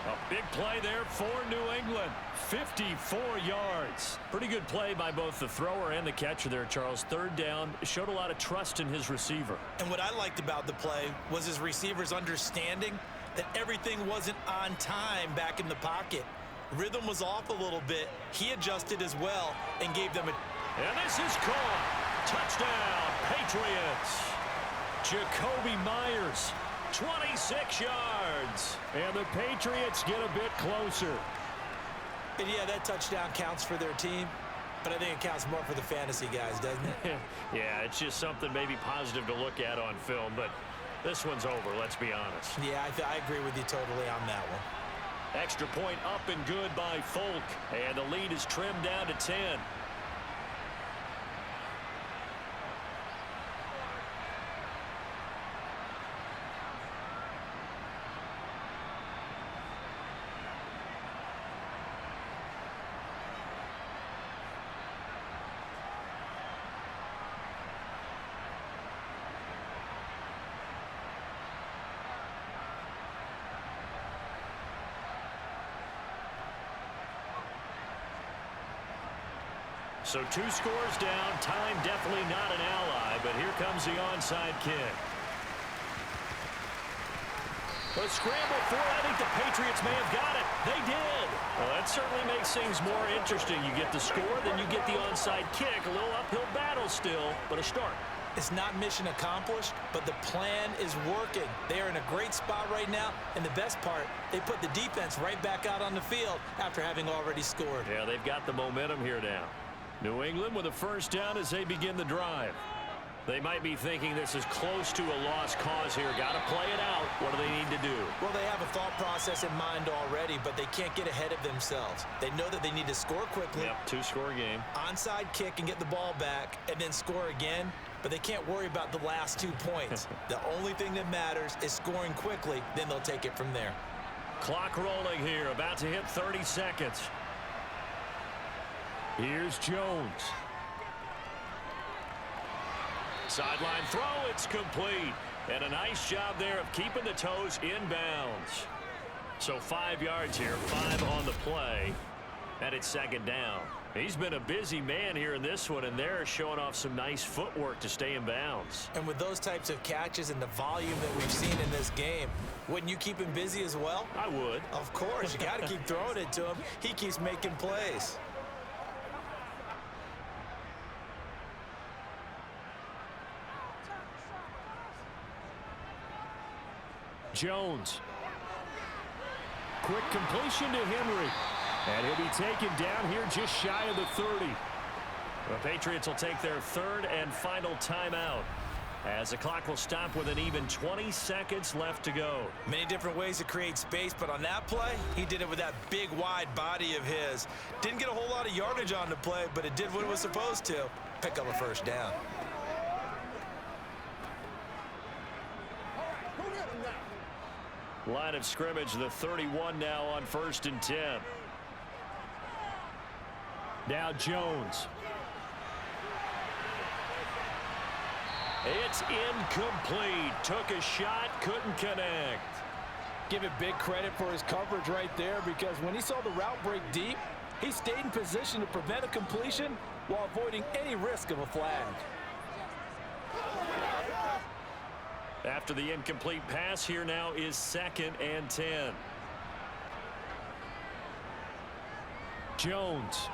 A big play there for New England. 54 yards. Pretty good play by both the thrower and the catcher there, Charles. 3rd down. Showed a lot of trust in his receiver. And what I liked about the play was his receivers understanding that everything wasn't on time back in the pocket. Rhythm was off a little bit. He adjusted as well and gave them a... And this is caught. Touchdown, Patriots. Jacoby Myers. 26 yards. And the Patriots get a bit closer. And yeah, that touchdown counts for their team, but I think it counts more for the fantasy guys, doesn't it? Yeah, it's just something maybe positive to look at on film, but this one's over, let's be honest. Yeah, I agree with you totally on that one. Extra point up and good by Folk, and the lead is trimmed down to 10. So 2 scores down. Time definitely not an ally, but here comes the onside kick. A scramble for it. I think the Patriots may have got it. They did. Well, that certainly makes things more interesting. You get the score, then you get the onside kick. A little uphill battle still, but a start. It's not mission accomplished, but the plan is working. They are in a great spot right now, and the best part, they put the defense right back out on the field after having already scored. Yeah, they've got the momentum here now. New England with a 1st down as they begin the drive. They might be thinking this is close to a lost cause here. Got to play it out. What do they need to do? Well, they have a thought process in mind already, but they can't get ahead of themselves. They know that they need to score quickly. Yep, 2-score game. Onside kick and get the ball back and then score again, but they can't worry about the last 2 points. The only thing that matters is scoring quickly, then they'll take it from there. Clock rolling here, about to hit 30 seconds. Here's Jones. Sideline throw, it's complete. And a nice job there of keeping the toes in bounds. So 5 yards here, 5 on the play. And it's second down. He's been a busy man here in this one, and they're showing off some nice footwork to stay in bounds. And with those types of catches and the volume that we've seen in this game, wouldn't you keep him busy as well? I would. Of course. You got to keep throwing it to him. He keeps making plays. Jones. Quick completion to Henry. And he'll be taken down here just shy of the 30. The Patriots will take their third and final timeout as the clock will stop with an even 20 seconds left to go. Many different ways to create space, but on that play, he did it with that big, wide body of his. Didn't get a whole lot of yardage on the play, but it did what it was supposed to. Pick up a first down. Line of scrimmage, the 31 now on 1st and 10. Now Jones. It's incomplete. Took a shot, couldn't connect. Give it big credit for his coverage right there, because when he saw the route break deep, he stayed in position to prevent a completion while avoiding any risk of a flag. After the incomplete pass, here now is 2nd and 10. Jones.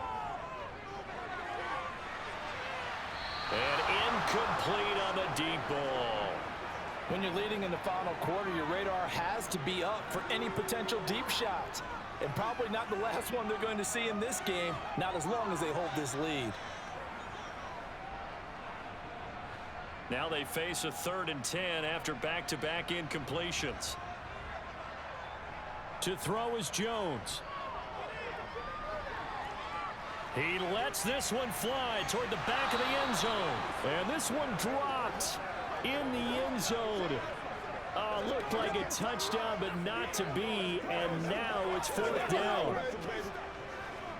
And incomplete on the deep ball. When you're leading in the final quarter, your radar has to be up for any potential deep shots. And probably not the last one they're going to see in this game, not as long as they hold this lead. Now they face a 3rd and 10 after back-to-back incompletions. To throw is Jones. He lets this one fly toward the back of the end zone. And this one dropped in the end zone. Looked like a touchdown, but not to be. And now it's 4th down.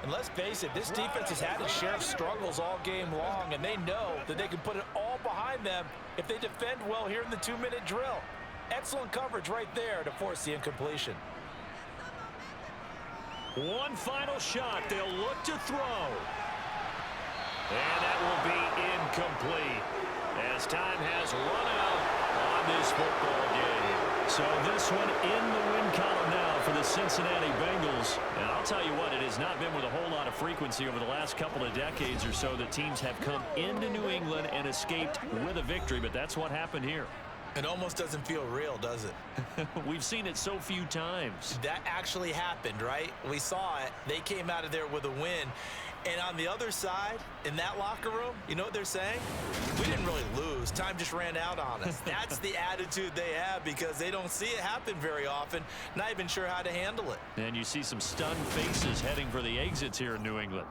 And let's face it, this defense has had its share of struggles all game long, and they know that they can put it all behind them if they defend well here in the 2-minute drill. Excellent coverage right there to force the incompletion. One final shot. They'll look to throw. And that will be incomplete as time has run out on this football game. So this one in the win column now for the Cincinnati Bengals. And I'll tell you what, it has not been with a whole lot of frequency over the last couple of decades or so that teams have come into New England and escaped with a victory, but that's what happened here. It almost doesn't feel real, does it? We've seen it so few times. That actually happened, right? We saw it. They came out of there with a win. And on the other side, in that locker room, you know what they're saying? We didn't really lose. Time just ran out on us. That's the attitude they have, because they don't see it happen very often, not even sure how to handle it. And you see some stunned faces heading for the exits here in New England.